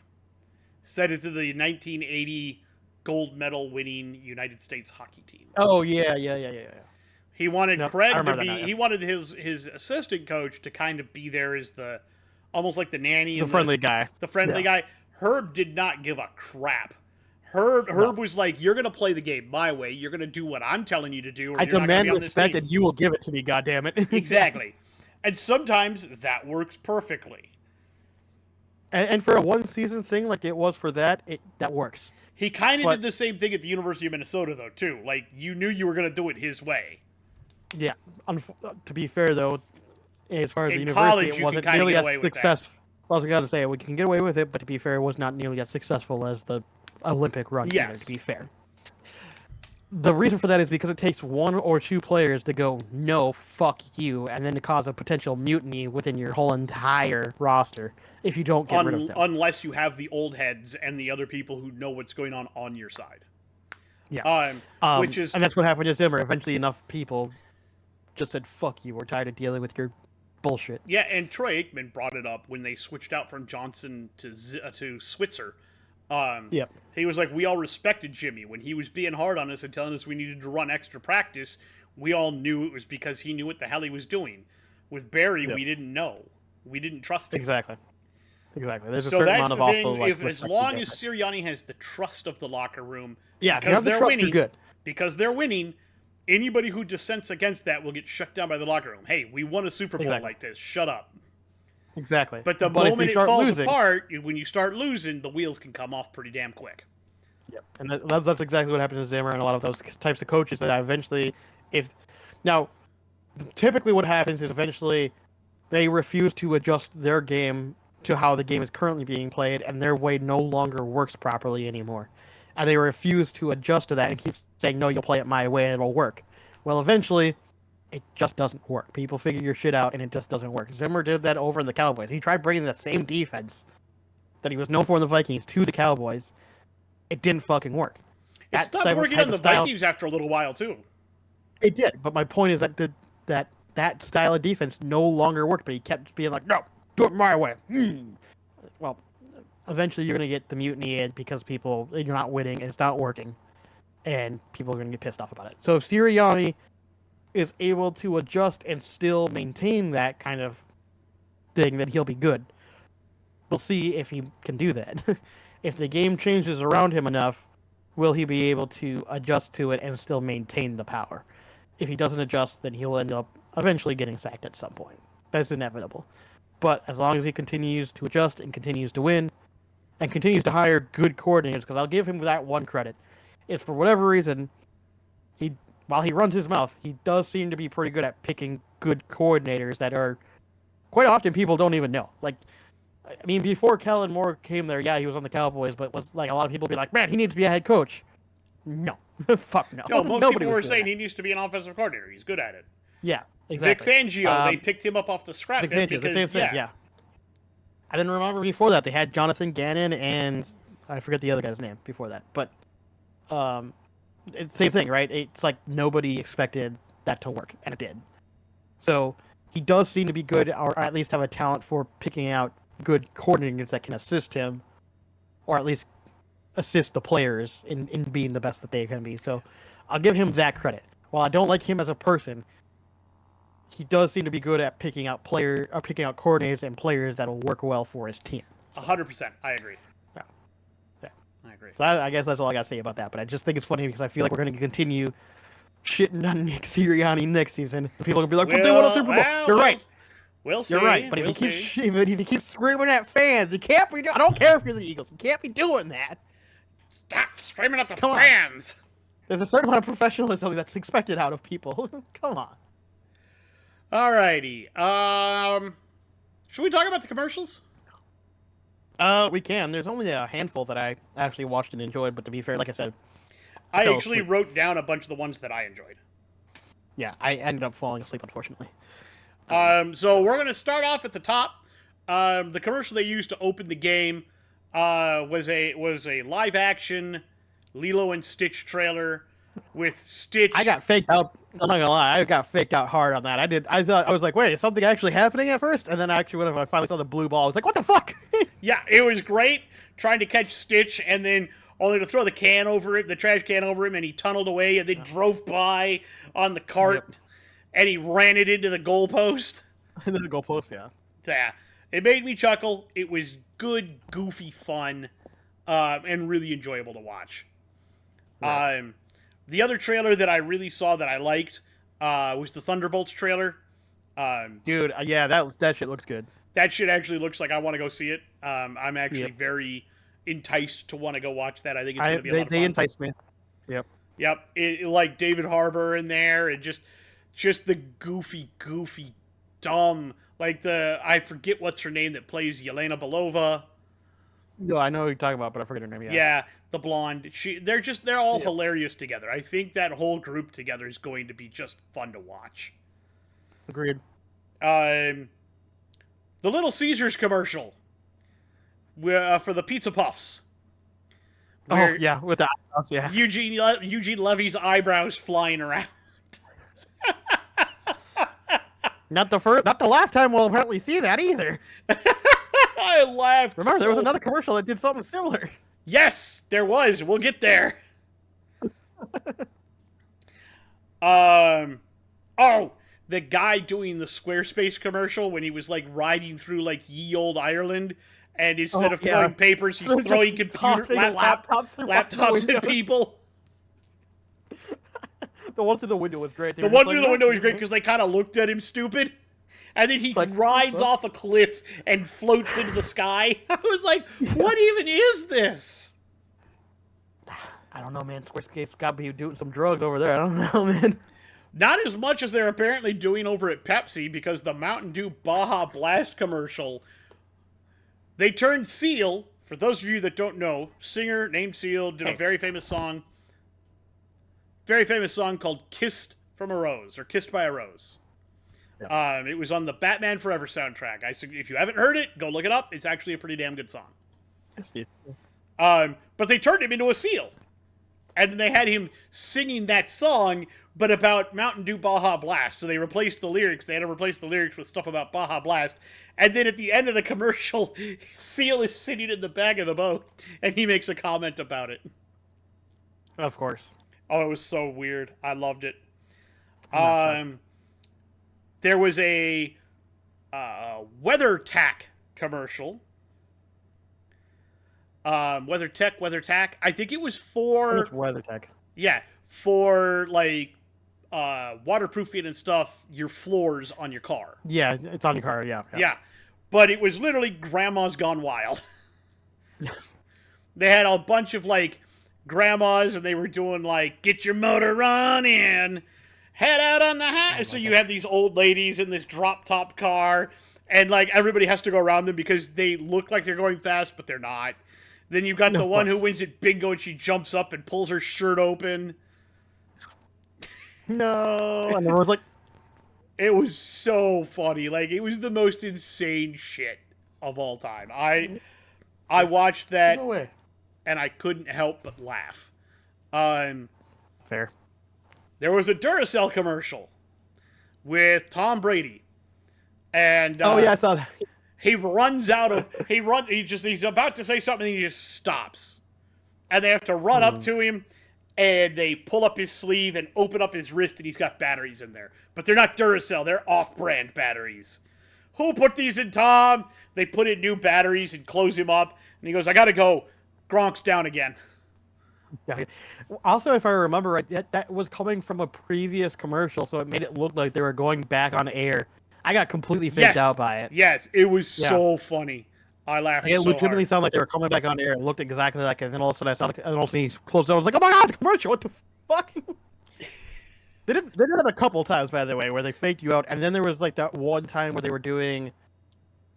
Said it to the 1980 gold medal winning United States hockey team.
Oh, yeah.
He wanted Craig to be... He wanted his assistant coach to kind of be there as the... almost like the nanny.
The friendly guy.
The friendly guy. Herb did not give a crap. Herb was like, you're going to play the game my way. You're going to do what I'm telling you to do. Or
I demand respect and you will give it to me, goddammit.
Exactly. And sometimes that works perfectly.
And for a one-season thing like it was for that works.
He kind of did the same thing at the University of Minnesota, though, too. Like, you knew you were going to do it his way.
Yeah. To be fair, though, as far as the university, it wasn't nearly as successful. I was going to say, we can get away with it, but to be fair, it was not nearly as successful as the Olympic run.
Yes.
To be fair. The reason for that is because it takes one or two players to go, no, fuck you, and then to cause a potential mutiny within your whole entire roster if you don't get rid of them.
Unless you have the old heads and the other people who know what's going on your side.
Yeah. And that's what happened to Zimmer. Eventually enough people just said, fuck you, we're tired of dealing with your bullshit.
Yeah, and Troy Aikman brought it up when they switched out from Johnson to Switzer. He was like, we all respected Jimmy. When he was being hard on us and telling us we needed to run extra practice, we all knew it was because he knew what the hell he was doing. With Barry, we didn't know. We didn't trust him.
Exactly. Exactly. There's a
So
certain
that's
amount of
the
also
thing.
like
If as
respect you
long
get.
as Sirianni has the trust of the locker room,
Yeah, if you
because
have the
they're
trust,
winning,
you're good.
because they're winning, anybody who dissents against that will get shut down by the locker room. Hey, we won a Super Bowl
Exactly.
like this. Shut up.
Exactly.
But the
But if you
moment it
start
falls
losing,
apart, when you start losing, the wheels can come off pretty damn quick.
yep. And that's exactly what happens to Zimmer and a lot of those types of coaches. That eventually, if now, typically what happens is eventually they refuse to adjust their game to how the game is currently being played, and their way no longer works properly anymore. And they refuse to adjust to that and keep saying, no, you'll play it my way and it'll work. Well, eventually, it just doesn't work. People figure your shit out and it just doesn't work. Zimmer did that over in the Cowboys. He tried bringing that same defense that he was known for in the Vikings to the Cowboys. It didn't fucking work.
It stopped working on the Vikings after a little while, too.
It did, but my point is that that style of defense no longer worked, but he kept being like, no, do it my way. Well, eventually you're going to get the mutiny in because you're not winning and it's not working, and people are going to get pissed off about it. So if Sirianni is able to adjust and still maintain that kind of thing, then he'll be good. We'll see if he can do that. If the game changes around him enough, will he be able to adjust to it and still maintain the power? If he doesn't adjust, then he'll end up eventually getting sacked at some point. That's inevitable. But as long as he continues to adjust and continues to win and continues to hire good coordinators, because I'll give him that one credit. It's for whatever reason, while he runs his mouth, he does seem to be pretty good at picking good coordinators that are quite often people don't even know. Like, I mean, before Kellen Moore came there, yeah, he was on the Cowboys, but was like a lot of people be like, man, he needs to be a head coach. No. Fuck no.
No, most
Nobody
people were
was doing
saying
that.
he needs to be an offensive coordinator. He's good at it.
Yeah, exactly.
Vic Fangio, they picked him up off the scrap
Vic
heap
Fangio,
because,
the same thing, yeah. I didn't remember before that. They had Jonathan Gannon and I forget the other guy's name before that. But it's the same thing, right? It's like nobody expected that to work, and it did. So he does seem to be good, or at least have a talent for picking out good coordinators that can assist him, or at least assist the players in being the best that they can be. So I'll give him that credit. While I don't like him as a person, he does seem to be good at picking out coordinators and players that'll work well for his team.
100%. I agree.
Yeah.
I agree.
So I guess that's all I got to say about that. But I just think it's funny because I feel like we're going to continue shitting on Nick Sirianni next season. People are going to be like, but they won a Super Bowl. You're right.
We'll see.
You're right. But if you keep screaming at fans, you can't be. I don't care if you're the Eagles. You can't be doing that.
Stop screaming at the
Come on.
fans.
There's a certain amount of professionalism that's expected out of people. Come on.
Alrighty. Should we talk about the commercials?
We can. There's only a handful that I actually watched and enjoyed, but to be fair, like I said,
I
fell
actually
asleep.
wrote down a bunch of the ones that I enjoyed.
Yeah, I ended up falling asleep, unfortunately.
So we're gonna start off at the top. The commercial they used to open the game was a live action Lilo and Stitch trailer with Stitch.
I got faked out. I'm not gonna lie, I got faked out hard on that. I was like, wait, is something actually happening at first? And then actually, when I finally saw the blue ball, I was like, what the fuck?
Yeah, it was great trying to catch Stitch and then only to throw the trash can over him, and he tunneled away and then drove by on the cart and he ran it into the goalpost.
And then the goalpost, yeah.
Yeah, it made me chuckle. It was good, goofy fun, and really enjoyable to watch.
Right.
The other trailer that I really saw that I liked was the Thunderbolts trailer.
Dude, yeah, that shit looks good.
That shit actually looks like I want to go see it. I'm actually very enticed to want to go watch that. I think it's going to be a lot of fun.
They enticed me. Yep.
Yep, like David Harbour in there, and just the goofy, dumb, like I forget what's her name that plays Yelena Belova.
No, I know who you're talking about, but I forget her name.
Yeah, the blonde. They're all hilarious together. I think that whole group together is going to be just fun to watch.
Agreed.
The Little Caesars commercial for the Pizza Puffs.
Oh yeah, with the eyebrows, yeah.
Eugene Levy's eyebrows flying around.
Not the last time we'll apparently see that either.
I laughed.
Remember, there was another commercial that did something similar.
Yes, there was. We'll get there. Oh, the guy doing the Squarespace commercial when he was like riding through like ye old Ireland, and instead of throwing papers, he's throwing laptops at people.
The one through the window was great.
The one through the window was great because they kind of looked at him stupid. And then he rides off a cliff and floats into the sky. I was like, what even is this?
I don't know, man. Squarespace got to be doing some drugs over there. I don't know, man.
Not as much as they're apparently doing over at Pepsi, because the Mountain Dew Baja Blast commercial, they turned Seal. For those of you that don't know, singer named Seal did a very famous song called Kissed from a Rose, or Kissed by a Rose. Yeah. It was on the Batman Forever soundtrack. If you haven't heard it, go look it up. It's actually a pretty damn good song. But they turned him into a seal. And then they had him singing that song, but about Mountain Dew Baja Blast. So they replaced the lyrics. They had to replace the lyrics with stuff about Baja Blast. And then at the end of the commercial, Seal is sitting in the back of the boat, and he makes a comment about it.
Of course.
Oh, it was so weird. I loved it. There was a WeatherTech commercial. WeatherTech. I think it was for...
It's WeatherTech.
Yeah, for, like, waterproofing and stuff, your floors on your car.
Yeah, it's on your car, yeah.
Yeah, but it was literally Grandma's Gone Wild. They had a bunch of, like, grandmas, and they were doing, like, get your motor running, head out on the highway. So you have these old ladies in this drop-top car, and, like, everybody has to go around them because they look like they're going fast, but they're not. Then you've got the one who wins at bingo, and she jumps up and pulls her shirt open.
No. And everyone's like...
It was so funny. Like, it was the most insane shit of all time. I watched that,
no way.
And I couldn't help but laugh.
Fair.
There was a Duracell commercial with Tom Brady. And
oh, yeah, I saw that.
He's about to say something, and he just stops. And they have to run up to him, and they pull up his sleeve and open up his wrist, and he's got batteries in there. But they're not Duracell, they're off-brand batteries. Who put these in, Tom? They put in new batteries and close him up, and he goes, I gotta go. Gronk's down again.
Yeah. Also, if I remember right, that was coming from a previous commercial, so it made it look like they were going back on air. I got completely faked out by it.
Yes, it was so funny. I laughed so hard.
It legitimately sounded like they were coming back on air. It looked exactly like it, and then all of a sudden I saw and all of a sudden he closed it. I was like, oh my god, it's a commercial. What the fuck? They did it a couple times, by the way, where they faked you out. And then there was like that one time where they were doing...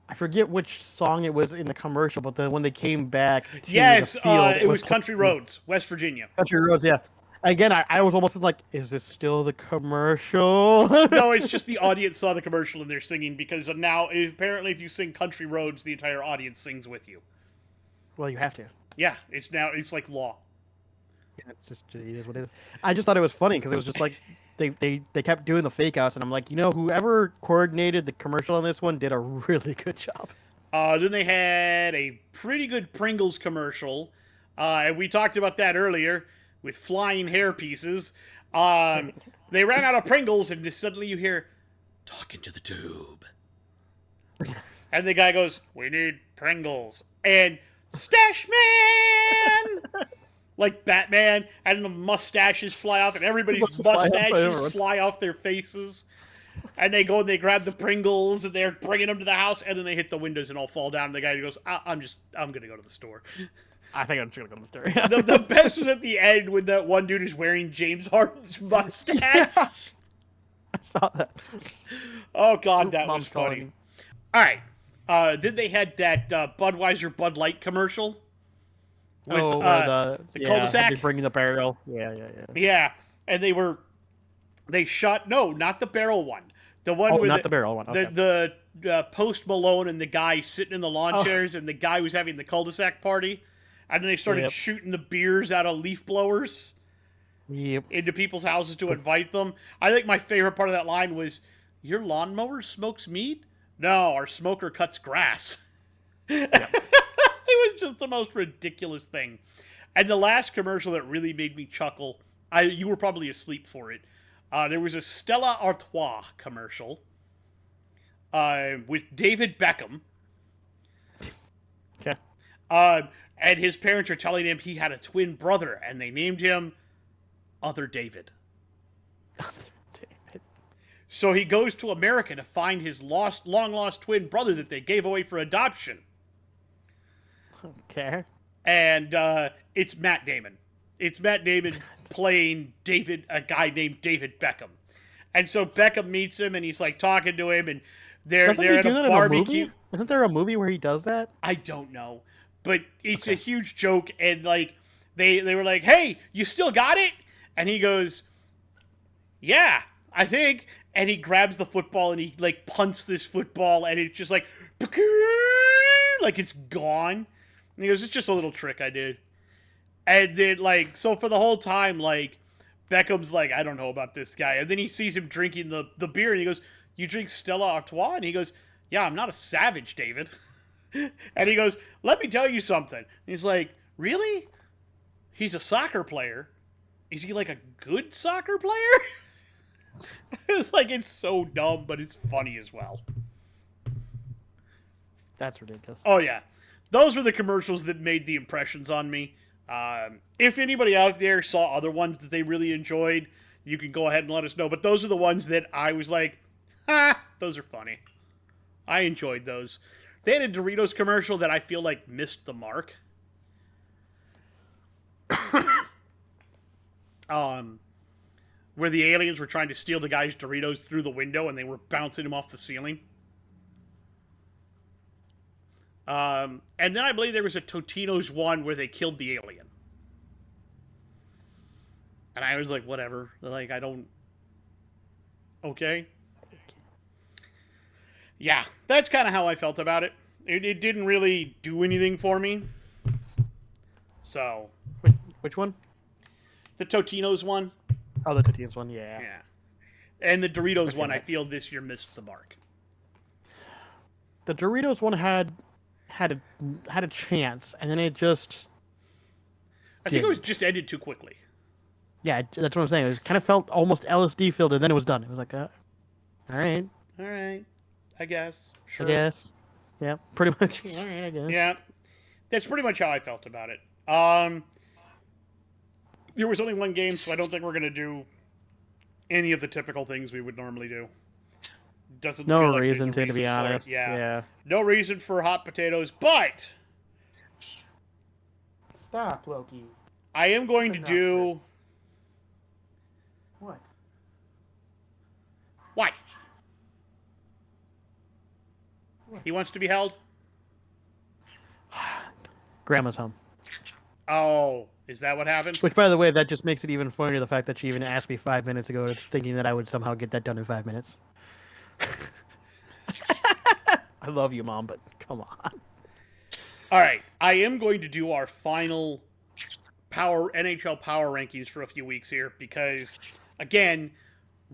I forget which song it was in the commercial, but then when they came back to the field...
it was Country Roads, West Virginia.
Country Roads, yeah. Again, I was almost like, is this still the commercial?
No, it's just the audience saw the commercial and they're singing, because now, apparently, if you sing Country Roads, the entire audience sings with you.
Well, you have to.
Yeah, it's like law.
Yeah, it is what it is. I just thought it was funny, because it was just like, they kept doing the fake outs, and I'm like, whoever coordinated the commercial on this one did a really good job.
Then they had a pretty good Pringles commercial. And we talked about that earlier, with flying hair pieces. They ran out of Pringles, and suddenly you hear, talking to the tube. And the guy goes, we need Pringles. And Stash Man! Like Batman, and the mustaches fly off, and everybody's mustaches fly off their faces. And they go and they grab the Pringles, and they're bringing them to the house, and then they hit the windows and all fall down. And the guy goes, I'm going to go to the store.
I think I'm just going to go to the store.
The best was at the end when that one dude is wearing James Harden's mustache.
Yeah. I saw that.
Oh, God, that was funny. All right. Then they had that Budweiser Bud Light commercial. With, the cul-de-sac.
Bringing the barrel. Yeah.
Yeah, and they shot, no, not the barrel one. The one with
not the barrel one. Okay.
The Post Malone and the guy sitting in the lawn chairs, and the guy was having the cul-de-sac party, and then they started shooting the beers out of leaf blowers into people's houses to invite them. I think my favorite part of that line was, your lawnmower smokes meat? No, our smoker cuts grass. It was just the most ridiculous thing. And the last commercial that really made me chuckle, you were probably asleep for it. There was a Stella Artois commercial with David Beckham. And his parents are telling him he had a twin brother, and they named him Other David. So he goes to America to find his long lost twin brother that they gave away for adoption.
Okay.
And it's Matt Damon. It's Matt Damon playing David, a guy named David Beckham. And so Beckham meets him, and he's like talking to him, and they're at a barbecue.
Isn't there a movie where he does that?
I don't know, but it's a huge joke, and like they were like, "Hey, you still got it?" And he goes, "Yeah, I think." And he grabs the football and he like punts this football, and it's just like it's gone. And he goes, "It's just a little trick I did." And then like so for the whole time, like Beckham's like, "I don't know about this guy." And then he sees him drinking the beer, and he goes, "You drink Stella Artois?" And he goes, "Yeah, I'm not a savage, David." And he goes, "Let me tell you something." And he's like, "Really? He's a soccer player. Is he like a good soccer player?" It's like, it's so dumb, but it's funny as well.
That's ridiculous.
Oh, yeah. Those were the commercials that made the impressions on me. If anybody out there saw other ones that they really enjoyed, you can go ahead and let us know. But those are the ones that I was like, those are funny. I enjoyed those. They had a Doritos commercial that I feel like missed the mark. Where the aliens were trying to steal the guy's Doritos through the window and they were bouncing him off the ceiling. And then I believe there was a Totino's one where they killed the alien. And I was like, whatever. Like, I don't... Okay. Yeah, that's kind of how I felt about it. It didn't really do anything for me. So...
Which one?
The Totino's one.
Oh, the Totino's one, yeah.
Yeah. And the Doritos one, I feel this year missed the mark.
The Doritos one had a chance, and then it just...
I think it was just ended too quickly.
Yeah, that's what I'm saying. It kind of felt almost LSD filled, and then it was done. It was like, all right.
All right. I guess. Sure.
I guess. Yeah, pretty much. All right, I guess.
Yeah. That's pretty much how I felt about it. There was only one game, so I don't think we're going to do any of the typical things we would normally do. Doesn't
no
feel like
reason to be honest.
Yeah. No reason for hot potatoes, but...
Stop, Loki.
I am going to do...
What?
What? He wants to be held?
Grandma's home.
Oh, is that what happened?
Which, by the way, that just makes it even funnier, the fact that she even asked me 5 minutes ago, thinking that I would somehow get that done in 5 minutes. I love you, Mom, but come on.
All right, I am going to do our final NHL power rankings for a few weeks here because, again,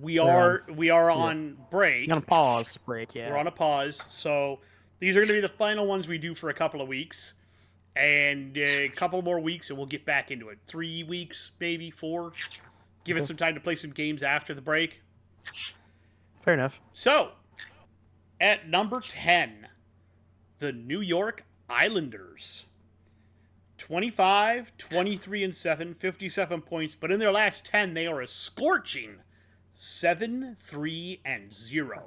we are on break.
We're on a pause break, yeah.
We're on a pause, so these are going to be the final ones we do for a couple of weeks. And a couple more weeks, and we'll get back into it. 3 weeks, maybe 4. Give it some time to play some games after the break.
Fair enough.
So, at number 10, the New York Islanders. 25, 23, and 7, 57 points. But in their last 10, they are a scorching 7, 3, and 0.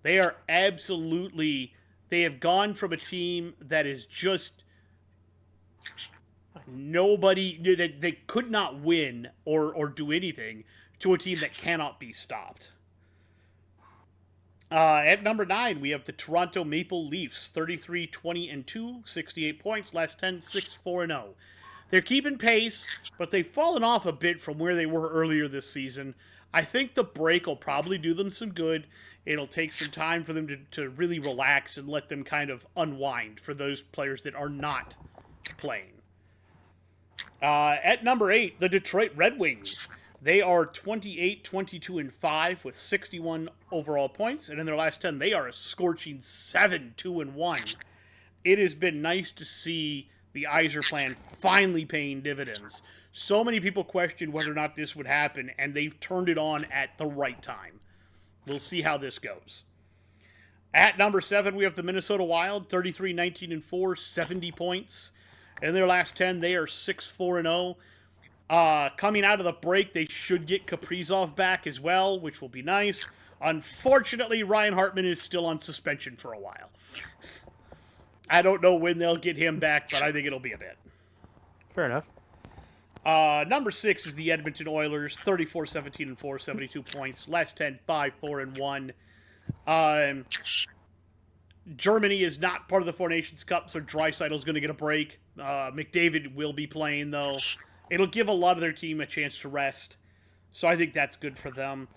They are absolutely... They have gone from a team that is just nobody, they could not win or do anything, to a team that cannot be stopped. At number 9, we have the Toronto Maple Leafs, 33, 20, and 2, 68 points, last 10, 6, 4, and 0. They're keeping pace, but they've fallen off a bit from where they were earlier this season. I think the break will probably do them some good. It'll take some time for them to really relax and let them kind of unwind for those players that are not playing. At number 8, the Detroit Red Wings. They are 28, 22, and 5 with 61 overall points. And in their last 10, they are a scorching 7, 2, and 1. It has been nice to see the Yzer plan finally paying dividends. So many people questioned whether or not this would happen, and they've turned it on at the right time. We'll see how this goes. At number 7, we have the Minnesota Wild, 33-19-4, 70 points. In their last 10, they are 6-4-0. Coming out of the break, they should get Kaprizov back as well, which will be nice. Unfortunately, Ryan Hartman is still on suspension for a while. I don't know when they'll get him back, but I think it'll be a bit.
Fair enough.
Number 6 is the Edmonton Oilers, 34-17-4, 72 points. Last 10, 5-4-1. Germany is not part of the Four Nations Cup, so Draisaitl's going to get a break. McDavid will be playing, though. It'll give a lot of their team a chance to rest, so I think that's good for them.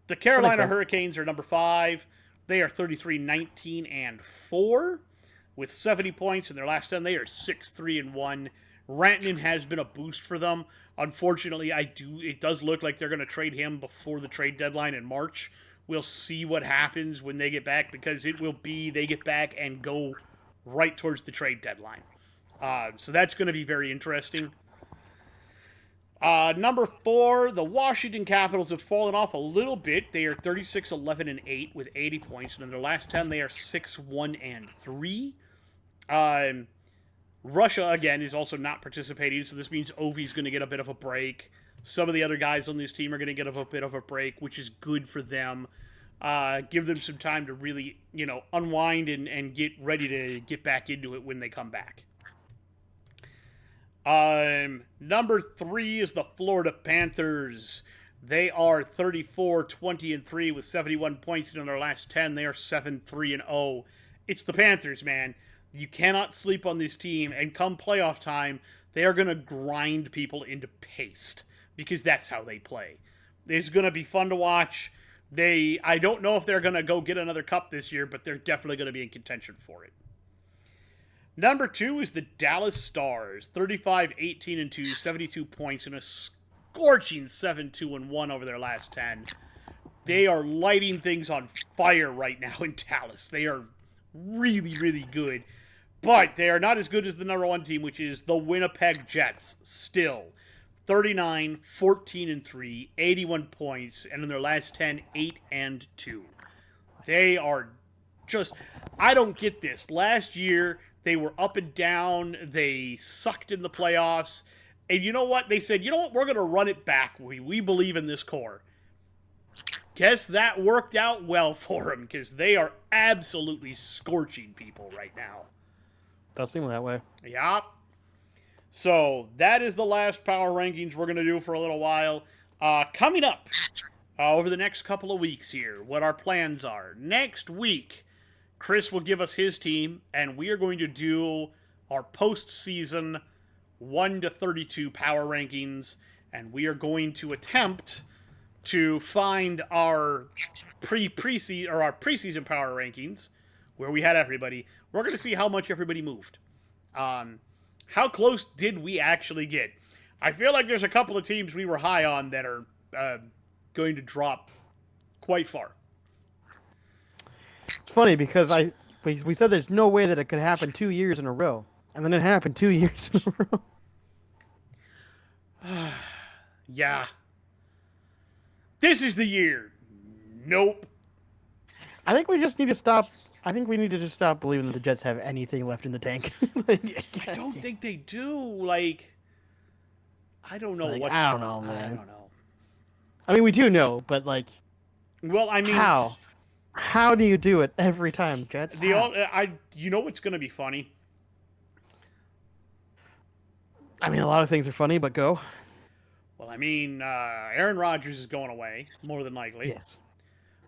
The Carolina Hurricanes are number 5. They are 33-19-4 with 70 points in their last 10. They are 6-3-1. Rantanen has been a boost for them. Unfortunately, it does look like they're going to trade him before the trade deadline in March. We'll see what happens when they get back, because it will be they get back and go right towards the trade deadline. So that's going to be very interesting. Number 4, the Washington Capitals have fallen off a little bit. They are 36-11-8 with 80 points, and in their last 10, they are 6-1-3. Russia, again, is also not participating, so this means Ovi's going to get a bit of a break. Some of the other guys on this team are going to get a bit of a break, which is good for them. Give them some time to really, unwind and get ready to get back into it when they come back. Number 3 is the Florida Panthers. They are 34-20-3 with 71 points, and in their last 10, they are 7-3-0. It's the Panthers, man. You cannot sleep on this team, and come playoff time, they are going to grind people into paste, because that's how they play. It's going to be fun to watch. I don't know if they're going to go get another cup this year, but they're definitely going to be in contention for it. Number 2 is the Dallas Stars, 35-18-2, 72 points, and a scorching 7-2-1 over their last 10. They are lighting things on fire right now in Dallas. They are really, really good. But they are not as good as the number 1 team, which is the Winnipeg Jets, still. 39-14-3, 81 points, and in their last 10, 8-2. They are just... I don't get this. Last year, they were up and down. They sucked in the playoffs. And you know what? They said, you know what? We're going to run it back. We believe in this core. Guess that worked out well for them, because they are absolutely scorching people right now.
Does seem that way.
Yup. So that is the last power rankings we're going to do for a little while. Coming up over the next couple of weeks here, what our plans are. Next week, Chris will give us his team, and we are going to do our postseason 1-32 power rankings, and we are going to attempt to find our preseason power rankings, where we had everybody. We're going to see how much everybody moved. How close did we actually get? I feel like there's a couple of teams we were high on that are going to drop quite far.
It's funny because we said there's no way that it could happen 2 years in a row, and then it happened 2 years in a row.
Yeah. This is the year. Nope.
I think we just need to stop. I think we need to just stop believing that the Jets have anything left in the tank.
I don't think they do. I don't know what's
I don't
going
know,
on.
man.
I don't know.
I mean, we do know, but
well, I mean,
how? How do you do it every time, Jets?
You know what's going to be funny?
I mean, a lot of things are funny, but go.
Well, I mean, Aaron Rodgers is going away, more than likely.
Yes.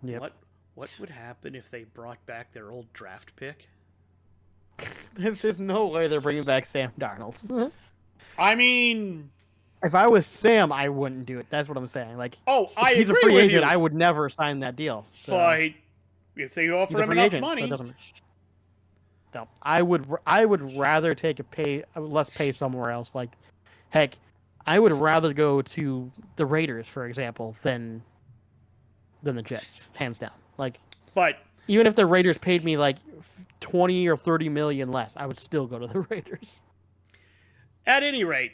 Yep.
What would happen if they brought back their old draft pick?
There's no way they're bringing back Sam Darnold.
I mean,
if I was Sam, I wouldn't do it. That's what I'm saying.
I
if he's
agree
a free
with
agent,
you.
I would never sign that deal. So.
But if they offer him enough money,
so no, I would rather take less pay somewhere else. Heck, I would rather go to the Raiders, for example, than the Jets, hands down.
But
even if the Raiders paid me 20 or 30 million less, I would still go to the Raiders.
At any rate,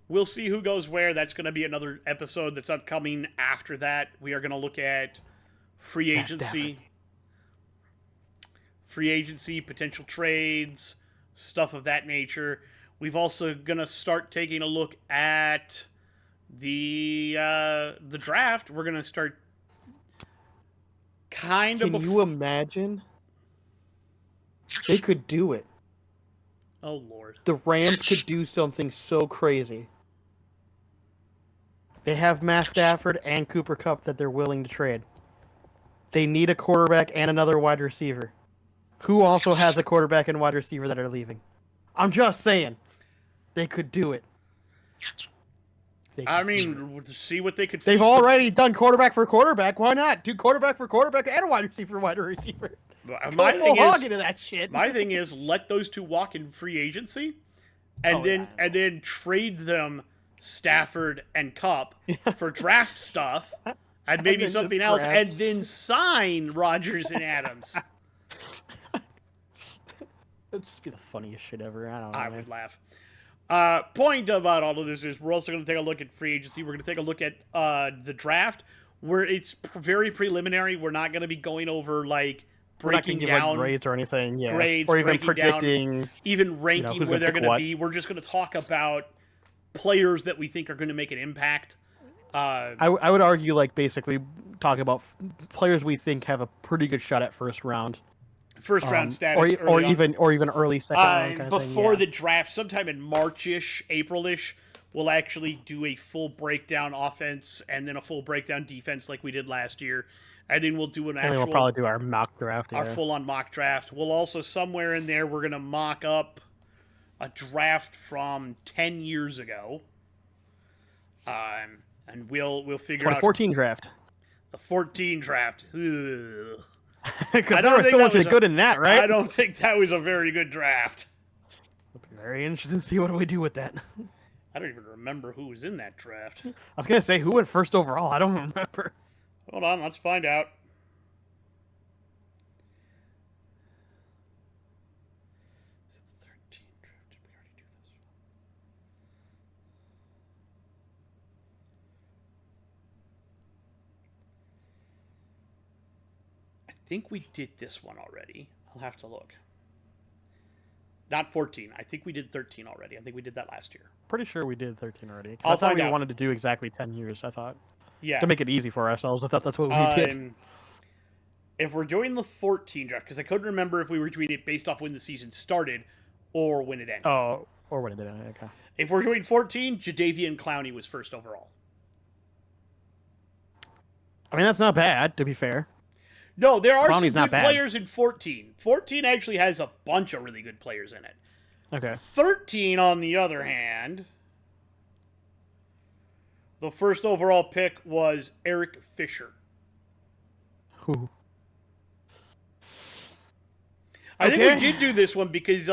we'll see who goes where. That's going to be another episode that's upcoming after that. We are going to look at free agency. free agency, potential trades, stuff of that nature. We've also gonna start taking a look at the draft. We're gonna start kind of.
Can you imagine? They could do it.
Oh Lord.
The Rams could do something so crazy. They have Matt Stafford and Cooper Kupp that they're willing to trade. They need a quarterback and another wide receiver. Who also has a quarterback and wide receiver that are leaving? I'm just saying. They could do it.
I mean, see what they could.
They've already done quarterback for quarterback. Why not do quarterback for quarterback and a wide receiver for wide receiver?
My thing is,
into that shit.
My thing is, let those two walk in free agency, and then trade them Stafford and Kupp for draft stuff, and maybe something else, and then sign Rodgers and Adams.
It'd just be the funniest shit ever. I don't know.
I would laugh. Point about all of this is we're also going to take a look at free agency. We're going to take a look at the draft, where it's very preliminary. We're not going to be going over like breaking down
like, grades or anything, yeah,
grades,
or even predicting,
down, even ranking where they're going to be. We're just going to talk about players that we think are going to make an impact.
I would argue, like, basically talk about players we think have a pretty good shot at first round
status,
or even early second round kind of
before
thing,
the draft, sometime in March-ish, April-ish. We'll actually do a full breakdown offense and then a full breakdown defense like we did last year. And then we'll do an actual...
we'll probably do our mock draft.
Our full-on mock draft. We'll also, somewhere in there, we're going to mock up a draft from 10 years ago. And we'll figure out...
2014 draft.
The 14 draft. Because
there was so much good in that, right?
I don't think that was a very good draft.
It'll be very interesting to see what do we do with that.
I don't even remember who was in that draft.
I was going to say, who went first overall? I don't remember.
Hold on, let's find out. I think we did this one already. I'll have to look. Not 14. I think we did 13 already. I think we did that last year.
Pretty sure we did 13 already.
I
thought we wanted to do exactly 10 years, I thought.
Yeah.
To make it easy for ourselves. I thought that's what we did.
If we're doing the 14 draft, because I couldn't remember if we were doing it based off when the season started or when it ended.
Oh, or when it ended. Okay.
If we're doing 14, Jadeveon Clowney was first overall.
I mean, that's not bad, to be fair.
No, there are some good players in 14. 14 actually has a bunch of really good players in it.
Okay.
13, on the other hand, the first overall pick was Eric Fisher.
Who?
I think we did do this one because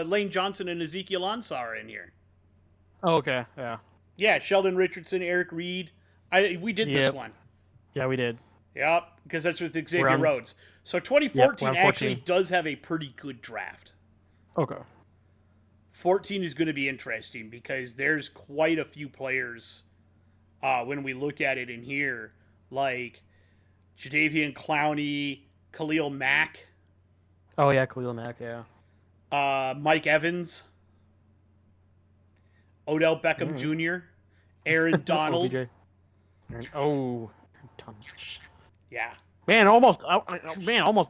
Lane Johnson and Ezekiel Ansah are in here.
Oh, okay, yeah.
Yeah, Sheldon Richardson, Eric Reed. We did this one.
Yeah, we did.
Yep, because that's with Xavier Rhodes. So 2014 actually does have a pretty good draft.
Okay.
14 is going to be interesting because there's quite a few players when we look at it in here, like Jadeveon Clowney, Khalil Mack.
Oh, yeah, Khalil Mack, yeah.
Mike Evans, Odell Beckham Jr., Aaron Donald. Yeah.
Man, almost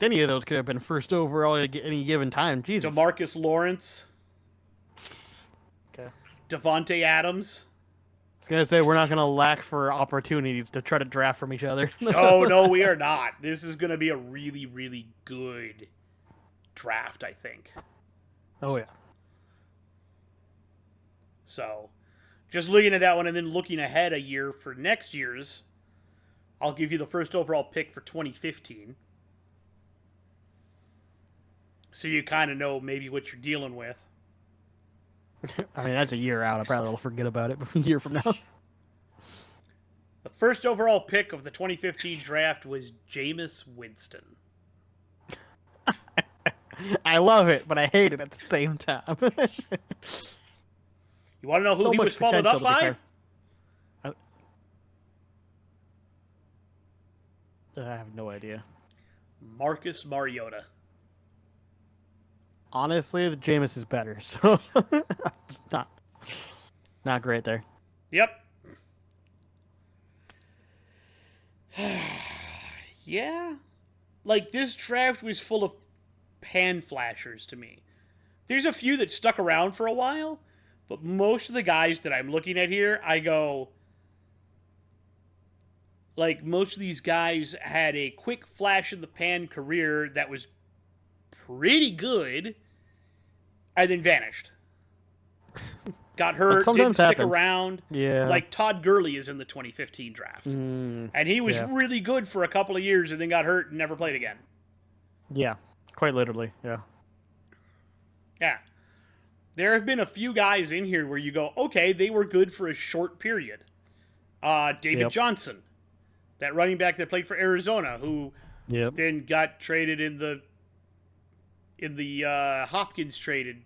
any of those could have been first overall at any given time. Jesus.
DeMarcus Lawrence.
Okay.
Devontae Adams.
I was going to say, we're not going to lack for opportunities to try to draft from each other.
Oh, no, we are not. This is going to be a really, really good draft, I think.
Oh, yeah.
So, just looking at that one and then looking ahead a year for next year's, I'll give you the first overall pick for 2015. So you kind of know maybe what you're dealing with.
I mean, that's a year out. I probably will forget about it a year from now.
The first overall pick of the 2015 draft was Jameis Winston.
I love it, but I hate it at the same time.
You want to know who he was followed up by?
I have no idea.
Marcus Mariota.
Honestly, the Jameis is better, so it's not great there.
Yep. Yeah. Like, this draft was full of pan flashers to me. There's a few that stuck around for a while, but most of the guys that I'm looking at here, I go, like, most of these guys had a quick flash in the pan career that was pretty good and then vanished. Got hurt, didn't stick around.
Yeah.
Like Todd Gurley is in the 2015 draft. And he was really good for a couple of years and then got hurt and never played again.
Yeah, quite literally, yeah.
Yeah. There have been a few guys in here where you go, okay, they were good for a short period. David Johnson, that running back that played for Arizona, who then got traded in the Hopkins trade and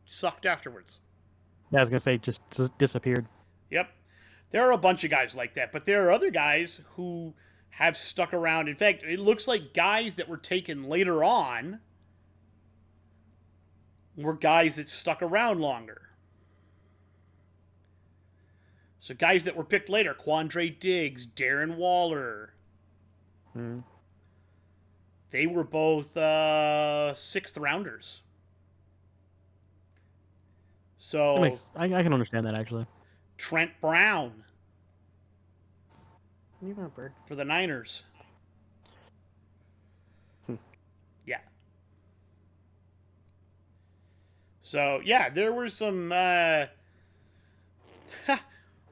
sucked afterwards.
Yeah, I was going to say, just disappeared.
Yep. There are a bunch of guys like that, but there are other guys who have stuck around. In fact, it looks like guys that were taken later on were guys that stuck around longer. So guys that were picked later, Quandre Diggs, Darren Waller, they were both 6th rounders. So
I can understand that, actually.
Trent Brown
Bird
for the Niners. Yeah. So, yeah, there were some...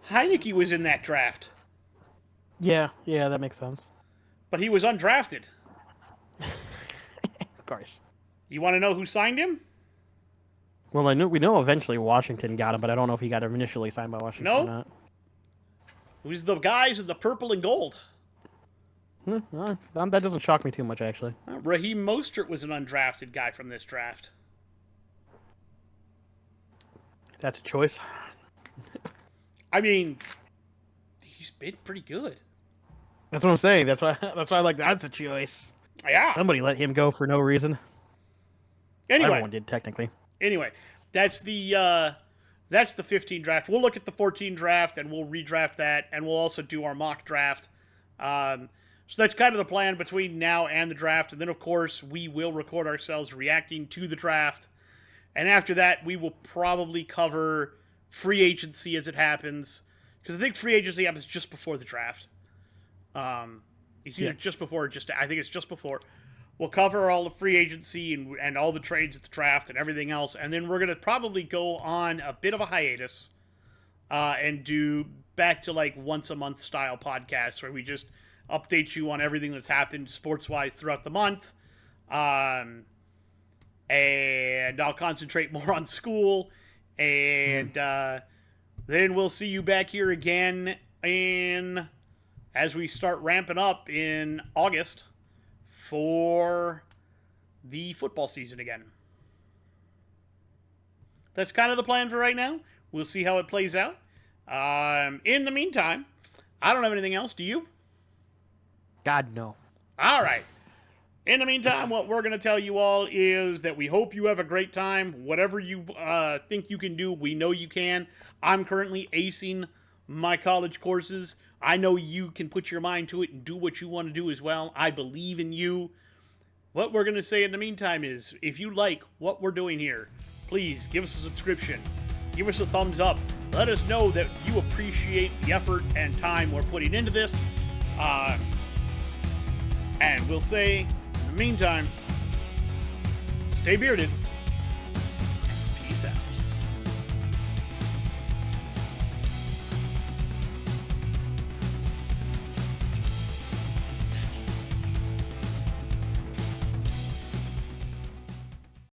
Heineke was in that draft.
Yeah, that makes sense.
But he was undrafted.
Of course.
You want to know who signed him?
Well, we know eventually Washington got him, but I don't know if he got him initially signed by Washington or not.
It was the guys in the purple and gold.
That doesn't shock me too much, actually.
Raheem Mostert was an undrafted guy from this draft.
That's a choice.
I mean, he's been pretty good.
That's what I'm saying. That's why I like that's a choice.
Yeah.
Somebody let him go for no reason.
Anyway.
Everyone did, technically.
Anyway, that's the 15 draft. We'll look at the 14 draft and we'll redraft that, and we'll also do our mock draft. So that's kind of the plan between now and the draft. And then, of course, we will record ourselves reacting to the draft. And after that, we will probably cover free agency as it happens. Because I think free agency happens just before the draft. It's either just before or I think it's just before. We'll cover all the free agency and all the trades at the draft and everything else. And then we're going to probably go on a bit of a hiatus and do back to like once a month style podcasts where we just update you on everything that's happened sports-wise throughout the month. And I'll concentrate more on school. And then we'll see you back here again as we start ramping up in August for the football season again. That's kind of the plan for right now. We'll see how it plays out. In the meantime, I don't have anything else. Do you?
God, no.
All right. In the meantime, what we're going to tell you all is that we hope you have a great time. Whatever you think you can do, we know you can. I'm currently acing my college courses. I know you can put your mind to it and do what you want to do as well. I believe in you. What we're going to say in the meantime is, if you like what we're doing here, please give us a subscription. Give us a thumbs up. Let us know that you appreciate the effort and time we're putting into this. And we'll say, in the meantime, stay bearded.